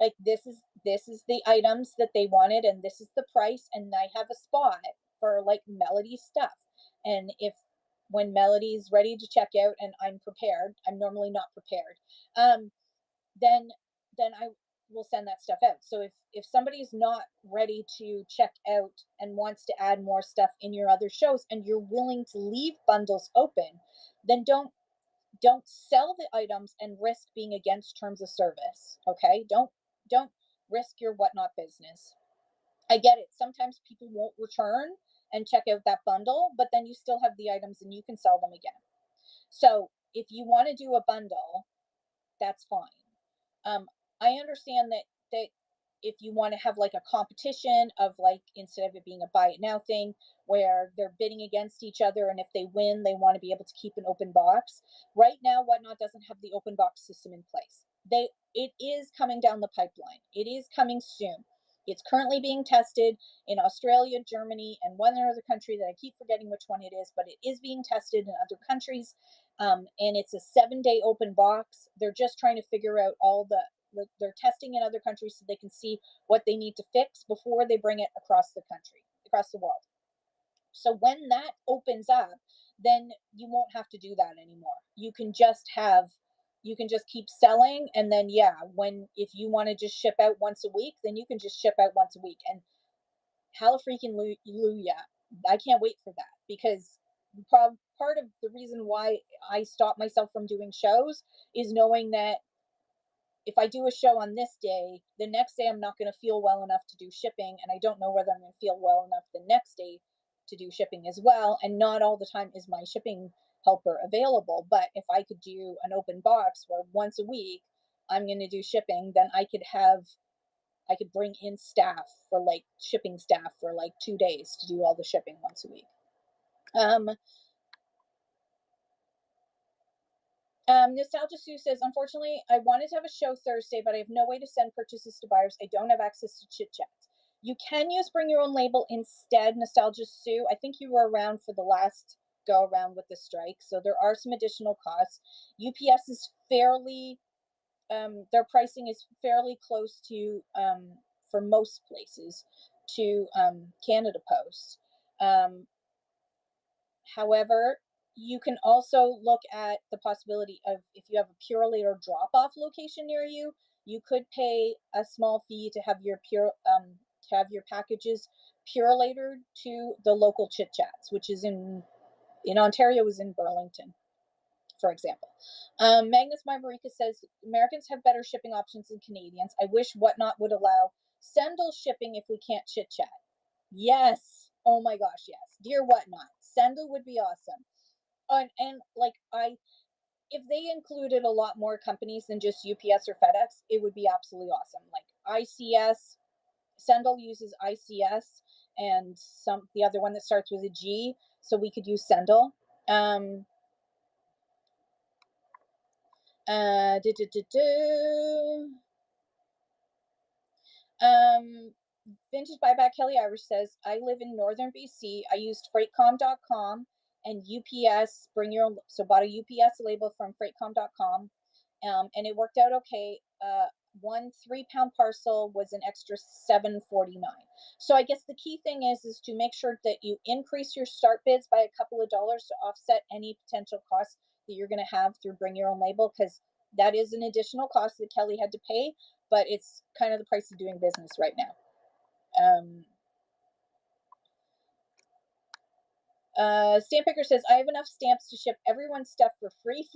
Like this is the items that they wanted, and this is the price, and I have a spot for like Melody stuff. And if when Melody's ready to check out and I'm prepared, I'm normally not prepared, then I will send that stuff out. So if somebody's not ready to check out and wants to add more stuff in your other shows and you're willing to leave bundles open, then don't sell the items and risk being against terms of service. Okay, don't risk your Whatnot business. I get it. Sometimes people won't return and check out that bundle, but then you still have the items and you can sell them again. So if you want to do a bundle, that's fine. I understand that if you want to have like a competition of like, instead of it being a buy it now thing where they're bidding against each other, and if they win, they want to be able to keep an open box. Right now, Whatnot doesn't have the open box system in place. It is coming down the pipeline. It is coming soon. It's currently being tested in Australia, Germany, and one other country that I keep forgetting which one it is, but it is being tested in other countries. And it's a 7-day open box. They're just trying to figure out they're testing in other countries so they can see what they need to fix before they bring it across the country, across the world. So when that opens up, then you won't have to do that anymore. You can just keep selling, and then if you want to just ship out once a week, then you can just ship out once a week. And hallelujah, I can't wait for that, because part of the reason why I stopped myself from doing shows is knowing that if I do a show on this day, the next day I'm not going to feel well enough to do shipping, and I don't know whether I'm going to feel well enough the next day to do shipping as well. And not all the time is my shipping helper available. But if I could do an open box where once a week I'm going to do shipping, then I could bring in staff for like shipping staff for like 2 days to do all the shipping once a week. Nostalgia Sue says, unfortunately, I wanted to have a show Thursday, but I have no way to send purchases to buyers. I don't have access to Chitchats. You can use Bring Your Own Label instead, Nostalgia Sue. I think you were around for the last go around with the strike, so there are some additional costs. UPS is fairly, their pricing is fairly close to, for most places, to Canada Post. However, you can also look at the possibility of, if you have a Purolator drop-off location near you, you could pay a small fee to have your packages Purolator to the local Chitchats, which is in Ontario, is in Burlington, for example. Magnus Marmarika says, Americans have better shipping options than Canadians. I wish Whatnot would allow Sendle shipping if we can't chit-chat. Yes. Oh my gosh, yes. Dear Whatnot, Sendle would be awesome. And like if they included a lot more companies than just UPS or FedEx, it would be absolutely awesome. Like ICS, Sendle uses ICS, and the other one that starts with a G, so we could use Sendle. Vintage Buyback Kelly Irish says, I live in northern BC. I used freightcom.com and UPS, so bought a UPS label from freightcom.com, and it worked out okay. One 3-pound parcel was an extra $7.49. So I guess the key thing is to make sure that you increase your start bids by a couple of dollars to offset any potential costs that you're going to have through Bring Your Own Label, because that is an additional cost that Kelly had to pay, but it's kind of the price of doing business right now. Stamp Picker says, I have enough stamps to ship everyone's stuff for free.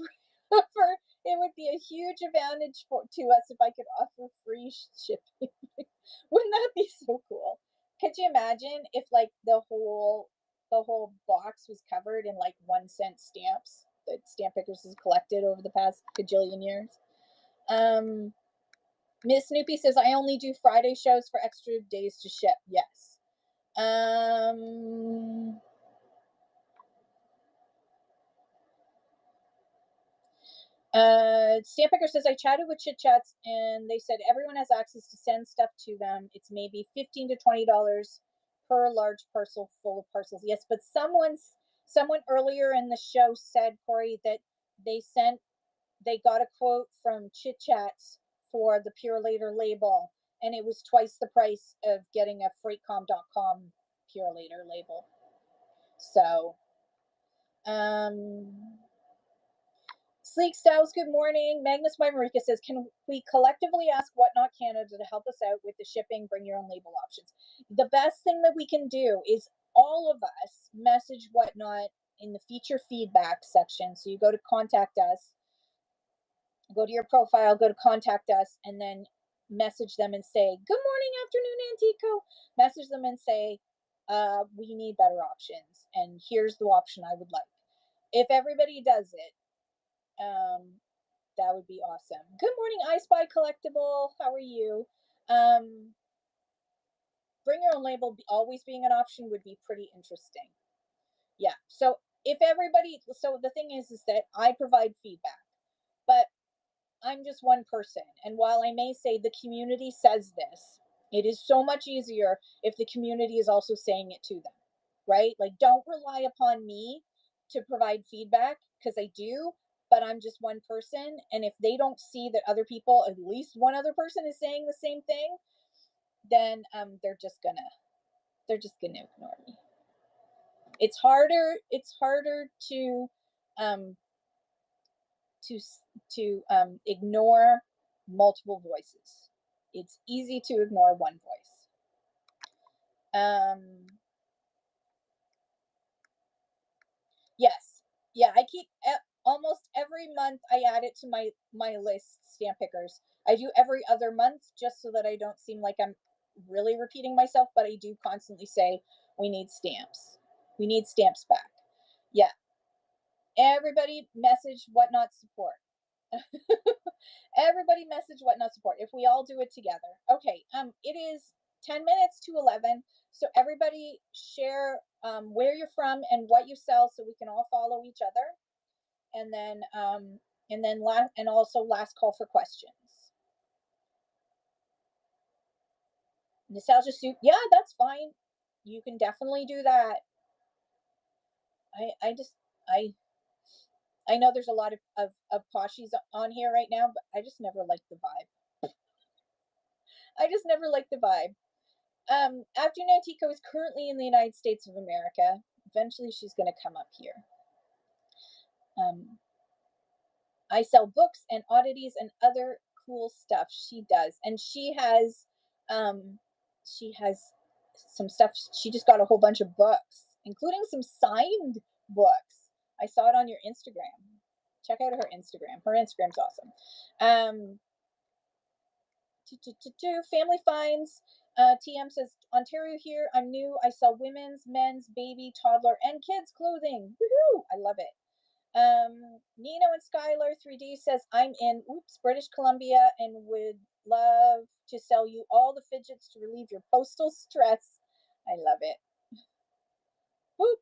It would be a huge advantage to us if I could offer free shipping. Wouldn't that be so cool? Could you imagine if like the whole box was covered in like 1-cent stamps that Stamp Pickers has collected over the past gajillion years? Miss Snoopy says, I only do Friday shows for extra days to ship. Yes. Stamp Picker says, I chatted with Chitchats and they said everyone has access to send stuff to them. It's maybe $15 to $20 per large parcel full of parcels. Yes, but someone earlier in the show said, Corey, that they got a quote from Chitchats for the Pure Later label, and it was twice the price of getting a freightcom.com Pure Later label. So, Sleek Styles, good morning. Magnus Marika says, can we collectively ask Whatnot Canada to help us out with the shipping, Bring Your Own Label options? The best thing that we can do is all of us message Whatnot in the feature feedback section. So you go to contact us, go to your profile, go to contact us, and then message them and say, good morning, afternoon, Antico. Message them and say, we need better options, and here's the option I would like. If everybody does it, that would be awesome. Good morning, I Spy Collectible. How are you? Bring Your Own Label always being an option would be pretty interesting. Yeah. So if everybody, so the thing is that I provide feedback, but I'm just one person. And while I may say the community says this, it is so much easier if the community is also saying it to them, right? Like, don't rely upon me to provide feedback, because I do, but I'm just one person. And if they don't see that other people, at least one other person is saying the same thing, then they're just gonna ignore me. It's harder to ignore multiple voices. It's easy to ignore one voice. Yes. Yeah, I keep almost every month I add it to my list, Stamp Pickers. I do every other month just so that I don't seem like I'm really repeating myself, but I do constantly say we need stamps. We need stamps back. Yeah. Everybody message Whatnot support. Everybody message Whatnot support if we all do it together. Okay, it is 10 minutes to 11, so everybody share where you're from and what you sell so we can all follow each other. And then also last call for questions. Nostalgia soup, yeah, that's fine. You can definitely do that. I know there's a lot of poshies on here right now, but I just never liked the vibe. I just never liked the vibe. Afternoon Tico is currently in the United States of America. Eventually she's going to come up here. I sell books and oddities and other cool stuff. She does. And she has some stuff. She just got a whole bunch of books, including some signed books. I saw it on your Instagram. Check out her Instagram. Her Instagram's awesome. Family Finds. TM says, Ontario here. I'm new. I sell women's, men's, baby, toddler, and kids clothing. Woohoo! I love it. Nino and Skylar 3D says, I'm in, British Columbia and would love to sell you all the fidgets to relieve your postal stress. I love it.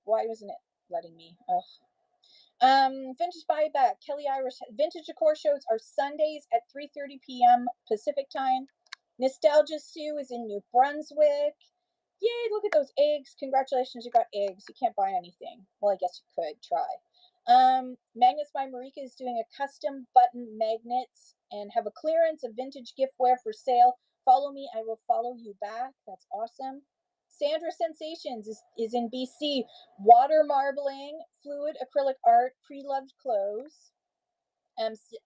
Why wasn't it letting me? Vintage buyback. Kelly Irish. Vintage decor shows are Sundays at 3:30 p.m. Pacific time. Nostalgia Sue is in New Brunswick. Yay, look at those eggs. Congratulations, you got eggs. You can't buy anything. Well, I guess you could try. Magnets by Marika is doing a custom button magnets and have a clearance of vintage giftware for sale. Follow me, I will follow you back. That's awesome. Sandra Sensations is in BC. Water marbling, fluid acrylic art, pre-loved clothes.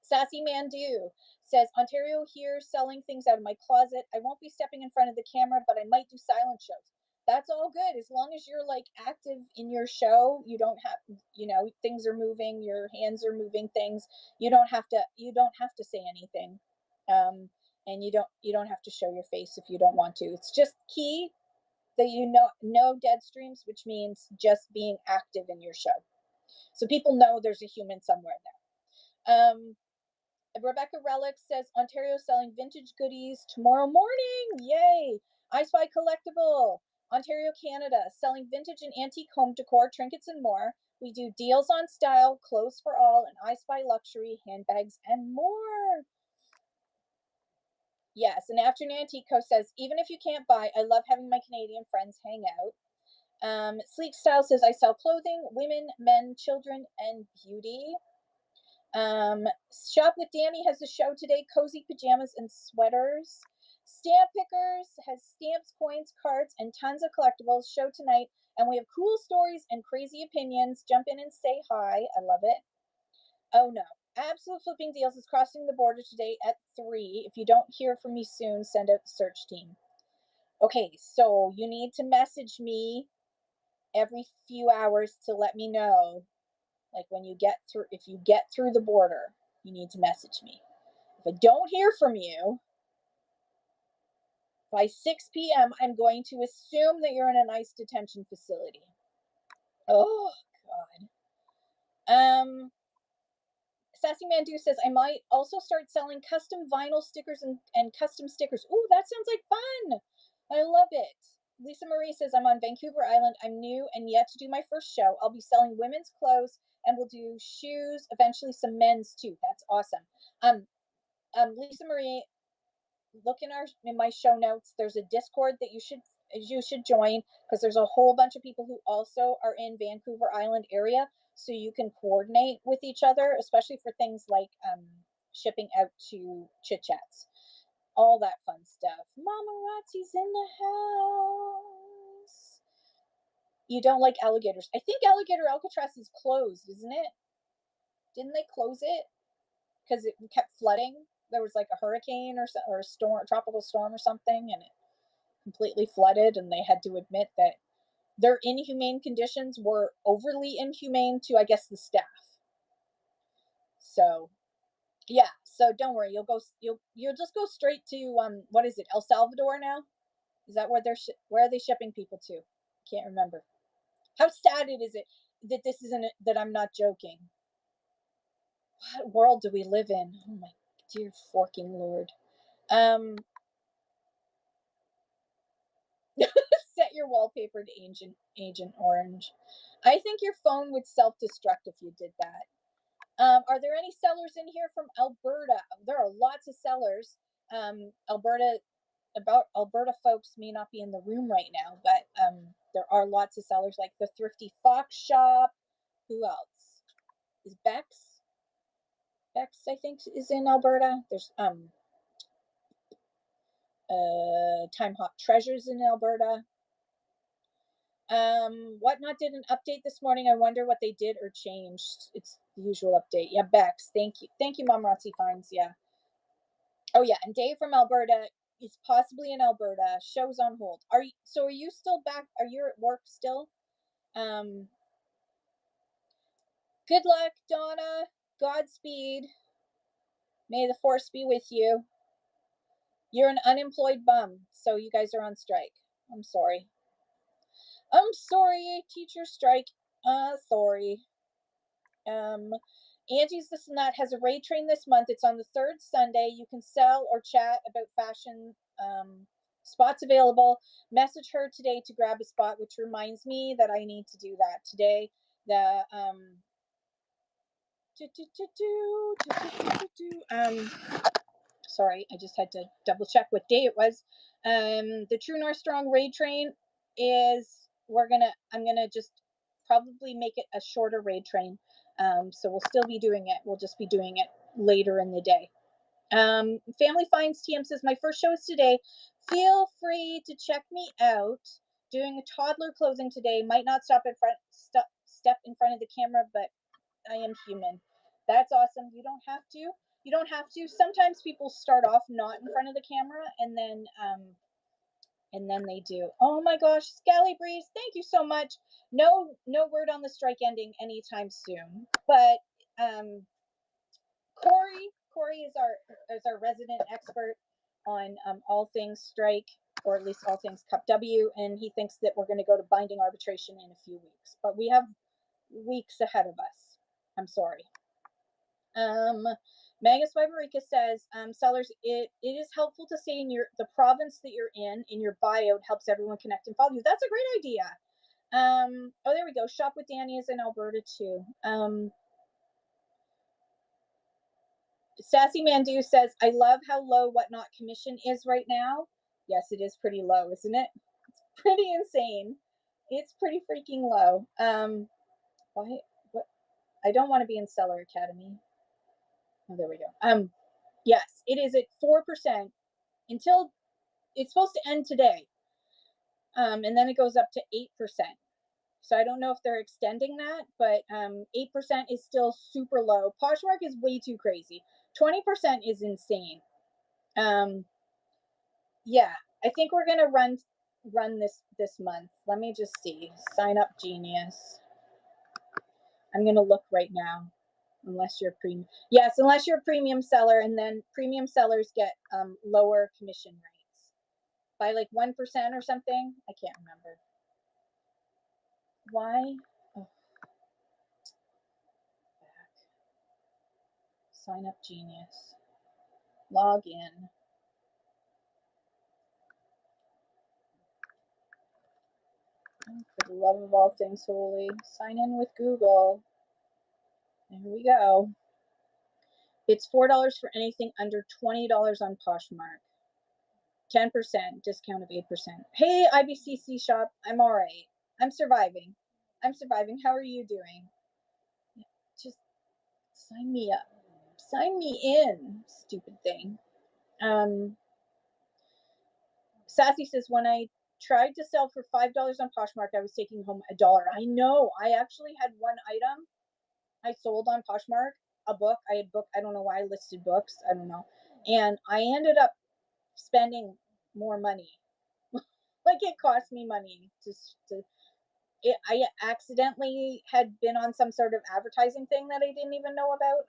Sassy Mandu says, Ontario here selling things out of my closet. I won't be stepping in front of the camera, but I might do silent shows. That's all good. As long as you're like active in your show, you don't have, things are moving, your hands are moving things. You don't have to say anything. And you don't have to show your face if you don't want to. It's just key that no dead streams, which means just being active in your show. So people know there's a human somewhere there. Rebecca Relic says, Ontario selling vintage goodies tomorrow morning. Yay. I Spy Collectible. Ontario, Canada, selling vintage and antique home decor, trinkets, and more. We do deals on style, clothes for all, and I Spy luxury, handbags, and more. Yes, and Afternoon Antico says, even if you can't buy, I love having my Canadian friends hang out. Sleek Style says, I sell clothing, women, men, children, and beauty. Shop with Danny has a show today, cozy pajamas and sweaters. Stamp Pickers has stamps, coins, cards, and tons of collectibles. Show tonight, and we have cool stories and crazy opinions. Jump in and say hi. I love it. Oh no, Absolute Flipping Deals is crossing the border today at 3. If you don't hear from me soon, send out the search team. Okay, so you need to message me every few hours to let me know, like when you get through, if you get through the border, you need to message me. If I don't hear from you by 6 p.m., I'm going to assume that you're in an ICE detention facility. Oh, God. Sassy Mandu says, I might also start selling custom vinyl stickers and custom stickers. Ooh, that sounds like fun. I love it. Lisa Marie says, I'm on Vancouver Island. I'm new and yet to do my first show. I'll be selling women's clothes and we'll do shoes, eventually some men's too. That's awesome. Lisa Marie, look in my show notes. There's a Discord that you should join, because there's a whole bunch of people who also are in Vancouver Island area, so you can coordinate with each other, especially for things like shipping out to Chitchats, all that fun stuff. Mama Ratzi's in the house. You don't like alligators? I think Alligator Alcatraz is closed, isn't it? Didn't they close it because it kept flooding? There was like a hurricane or a storm, tropical storm or something, and it completely flooded, and they had to admit that their inhumane conditions were overly inhumane to, I guess, the staff. So yeah, so don't worry, you'll just go straight to what is it, El Salvador now? Is that where where are they shipping people to? Can't remember. How sad it is that this isn't that I'm not joking. What world do we live in? Oh my dear forking Lord. Set your wallpaper to Agent Orange. I think your phone would self-destruct if you did that. Are there any sellers in here from Alberta? There are lots of sellers. Alberta folks may not be in the room right now, but there are lots of sellers, like the Thrifty Fox Shop. Who else? Is Bex? Bex, I think, is in Alberta. There's Time Hop Treasures in Alberta. Whatnot did an update this morning. I wonder what they did or changed. It's the usual update. Yeah, Bex, thank you, Mom Rotzi Finds. Yeah. Oh yeah, and Dave from Alberta is possibly in Alberta. Show's on hold. Are you still back? Are you at work still? Good luck, Donna. Godspeed. May the force be with you. You're an unemployed bum, so you guys are on strike. I'm sorry. I'm sorry, teacher strike. Sorry. Angie's This and That has a raid train this month. It's on the third Sunday. You can sell or chat about fashion. Spots available. Message her today to grab a spot, which reminds me that I need to do that today. The sorry, I just had to double check what day it was. The True North Strong raid train is, I'm gonna just probably make it a shorter raid train. So we'll still be doing it. We'll just be doing it later in the day. Family Finds TM says, my first show is today. Feel free to check me out. Doing a toddler clothing today. Might not step in front of the camera, but I am human. That's awesome. You don't have to. You don't have to. Sometimes people start off not in front of the camera and then they do. Oh my gosh, Scally Breeze, thank you so much. No word on the strike ending anytime soon. But Corey is our resident expert on all things strike, or at least all things Cup W, and he thinks that we're going to go to binding arbitration in a few weeks. But we have weeks ahead of us. I'm sorry. Magus Wiberica says, sellers, it is helpful to say in the province that you're in your bio. It helps everyone connect and follow you. That's a great idea. Oh, there we go. Shop with Danny is in Alberta too. Sassy Mandu says, I love how low Whatnot commission is right now. Yes, it is pretty low, isn't it? It's pretty insane. It's pretty freaking low. What? I don't want to be in Seller Academy. Oh, there we go. Yes, it is at 4% until it's supposed to end today. And then it goes up to 8%. So I don't know if they're extending that, but 8% is still super low. Poshmark is way too crazy. 20% is insane. Yeah, I think we're gonna run this month. Let me just see. Sign up Genius. I'm gonna look right now. Unless you're premium. Yes, unless you're a premium seller, and then premium sellers get lower commission rates by like 1% or something. I can't remember. Why? Oh. Back. Sign up Genius. Log in. Oh, for the love of all things holy. Sign in with Google. There we go. It's $4 for anything under $20 on Poshmark. 10% discount of 8%. Hey, IBCC shop, I'm all right. I'm surviving. How are you doing? Just sign me up. Sign me in, stupid thing. Sassy says, when I tried to sell for $5 on Poshmark, I was taking home $1. I know. I actually had one item I sold on Poshmark, a book. I don't know why I listed books. I don't know. And I ended up spending more money. Like it cost me money I accidentally had been on some sort of advertising thing that I didn't even know about.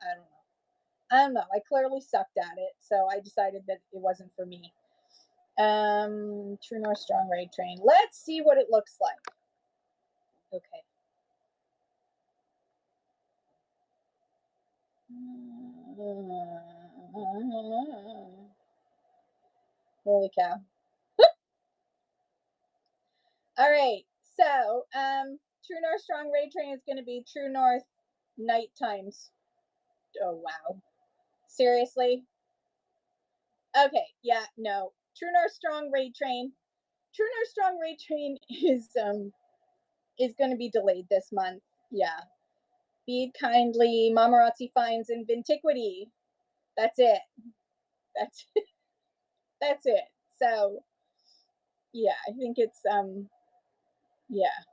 I don't know. I clearly sucked at it, so I decided that it wasn't for me. True North Strong raid train. Let's see what it looks like. Okay. Holy cow. All right. So, True North Strong raid train is going to be True North night times. Oh, wow. Seriously? Okay. Yeah, no. True North Strong raid train. True North Strong raid train is going to be delayed this month. Yeah. Feed kindly, Mamarazzi finds in Vintiquity. That's it. That's it. So yeah, I think it's yeah.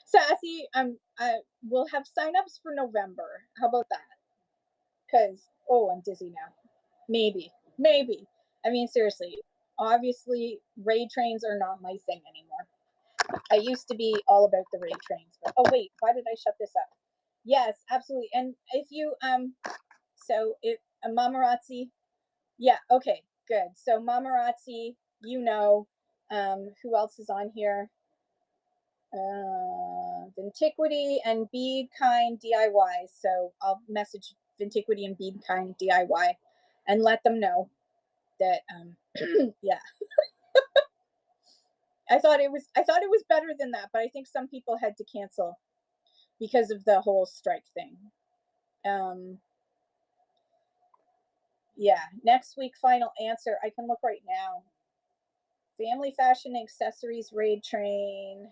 Sassy, I will have signups for November. How about that? Because I'm dizzy now. Maybe. I mean, seriously, obviously raid trains are not my thing anymore. I used to be all about the raid trains, but oh wait, why did I shut this up? Yes, absolutely. And if you so if a Mamarazzi, yeah, okay, good. So Mamarazzi, who else is on here? Vintiquity and Be Kind DIY. So I'll message Vintiquity and Be Kind DIY and let them know that yeah. I thought it was better than that, but I think some people had to cancel because of the whole strike thing. Yeah, next week final answer. I can look right now. Family Fashion Accessories Raid Train.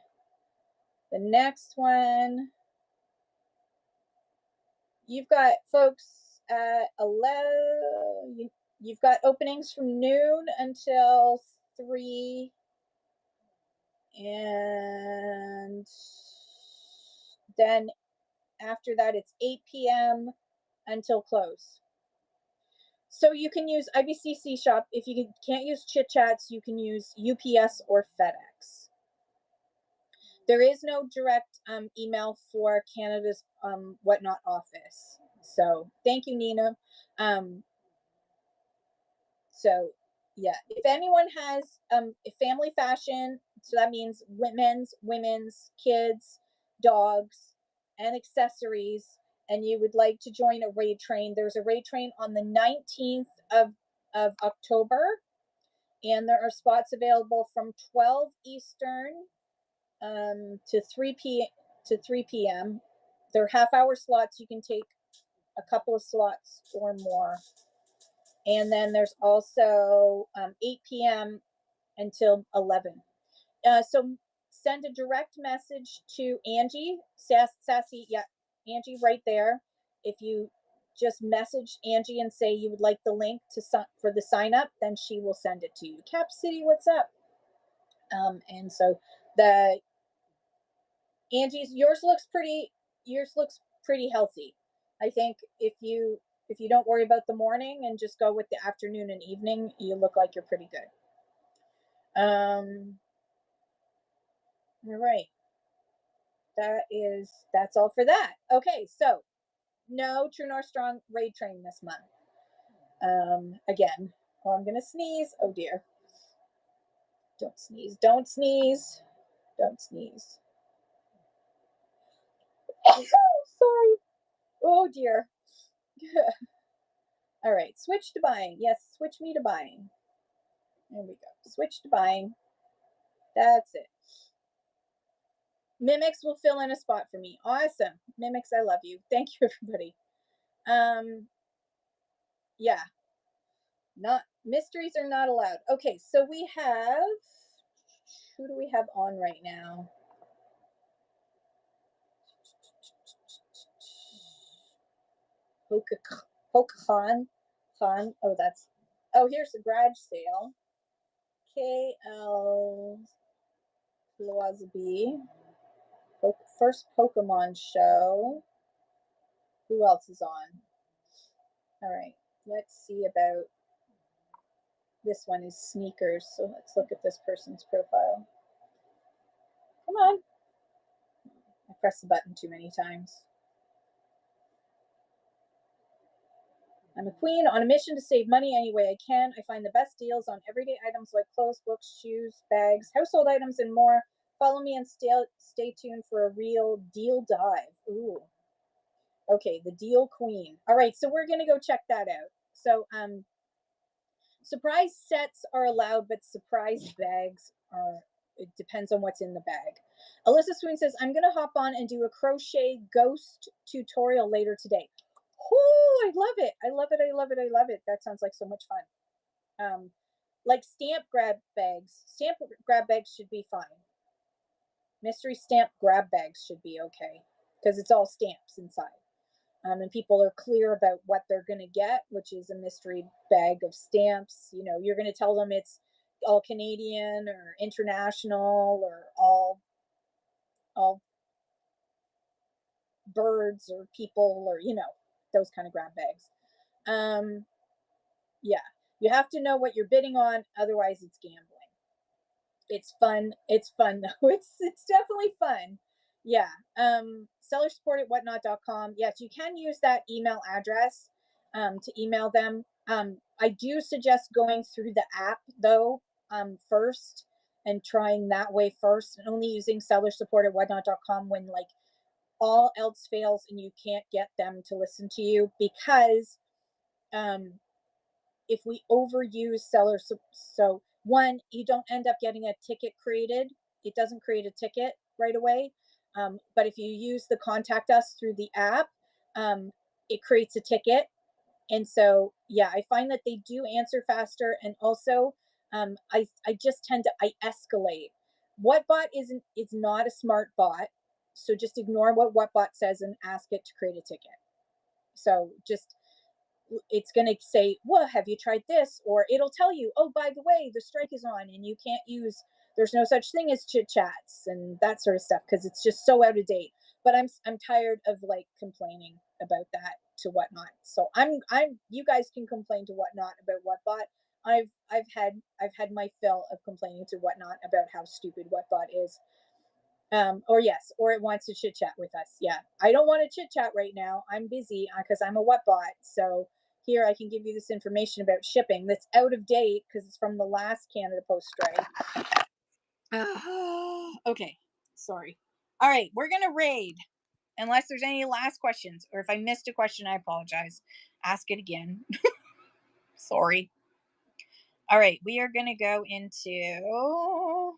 The next one, you've got folks at 11. You've got openings from noon until 3, and then after that it's 8 p.m. until close. So you can use IBCC Shop. If you can't use Chitchats, you can use UPS or FedEx. There is no direct email for Canada's Whatnot office. So thank you, Nina. So yeah, if anyone has family fashion, so that means women's, kids, dogs, and accessories, and you would like to join a raid train, there's a raid train on the 19th of October, and there are spots available from 12 Eastern to 3 p.m. They're half-hour slots. You can take a couple of slots or more. And then there's also 8 p.m. until 11. So send a direct message to Angie, Sassy, yeah, Angie right there. If you just message Angie and say you would like the link for the sign up, then she will send it to you. Cap City, what's up? And so the Angie's, yours looks pretty healthy. I think if you don't worry about the morning and just go with the afternoon and evening, you look like you're pretty good. All right. That's all for that. Okay, so no True North Strong raid train this month. Again, oh, I'm gonna sneeze. Oh dear. Don't sneeze, don't sneeze, don't sneeze. Sorry. Oh dear. All right, switch to buying. Yes, switch me to buying. There we go. Switch to buying. That's it. Mimics will fill in a spot for me. Awesome. Mimics, I love you. Thank you, everybody. Yeah. Not mysteries are not allowed. Okay, so we have, who do we have on right now? Hoka Khan. Oh, that's, oh, here's the garage sale. KL Loazabi. First Pokemon show. Who else is on? All right, let's see about, this one is sneakers. So let's look at this person's profile. Come on. I pressed the button too many times. I'm a queen on a mission to save money any way I can. I find the best deals on everyday items like clothes, books, shoes, bags, household items, and more. Follow me and stay tuned for a real deal dive. Ooh. Okay, the deal queen. All right, so we're gonna go check that out. So surprise sets are allowed, but surprise bags are, it depends on what's in the bag. Alyssa Swoon says, I'm gonna hop on and do a crochet ghost tutorial later today. Oh, I love it. I love it. I love it. I love it. That sounds like so much fun. Like stamp grab bags. Stamp grab bags should be fine. Mystery stamp grab bags should be okay because it's all stamps inside. And people are clear about what they're going to get, which is a mystery bag of stamps. You know, you're going to tell them it's all Canadian or international or all birds or people or, you know, those kind of grab bags. Yeah, you have to know what you're bidding on, otherwise it's gambling. It's fun. It's fun though. It's definitely fun. Yeah. Seller support at whatnot.com. Yes, you can use that email address to email them. I do suggest going through the app though first, and trying that way first, and only using seller support at whatnot.com when like all else fails and you can't get them to listen to you. Because um, if we overuse seller, so one, you don't end up getting a ticket created. It doesn't create a ticket right away. But if you use the contact us through the app, it creates a ticket. And so, yeah, I find that they do answer faster. And also, I just tend to, I escalate. Whatbot is not a smart bot. So just ignore what Whatbot says and ask it to create a ticket. So just, it's going to say, well, have you tried this? Or it'll tell you, oh, by the way, the strike is on and you can't use, there's no such thing as Chitchats and that sort of stuff, because it's just so out of date. But I'm tired of like complaining about that to Whatnot. So you guys can complain to Whatnot about Whatbot. I've had my fill of complaining to Whatnot about how stupid Whatbot is. Or yes, or it wants to chit chat with us. Yeah, I don't want to chit chat right now. I'm busy because I'm a Whatbot. So here I can give you this information about shipping that's out of date because it's from the last Canada Post strike. Okay, sorry. All right, we're gonna raid. Unless there's any last questions, or if I missed a question, I apologize. Ask it again. Sorry. All right, we are gonna go into.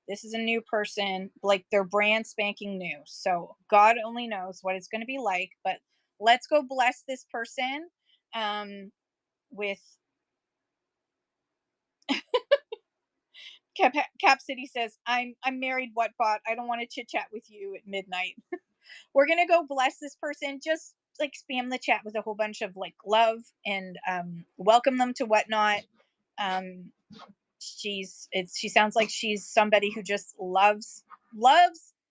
This is a new person, like they're brand spanking new. So God only knows what it's going to be like, but let's go bless this person with Cap City says, I'm married, what bot? I don't want to chit chat with you at midnight. We're going to go bless this person. Just like spam the chat with a whole bunch of like love and welcome them to Whatnot. Um, she sounds like she's somebody who just loves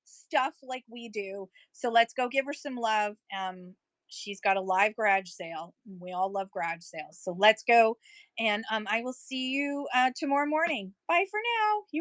stuff like we do. So let's go give her some love. She's got a live garage sale. We all love garage sales. So let's go, and I will see you tomorrow morning. Bye for now. You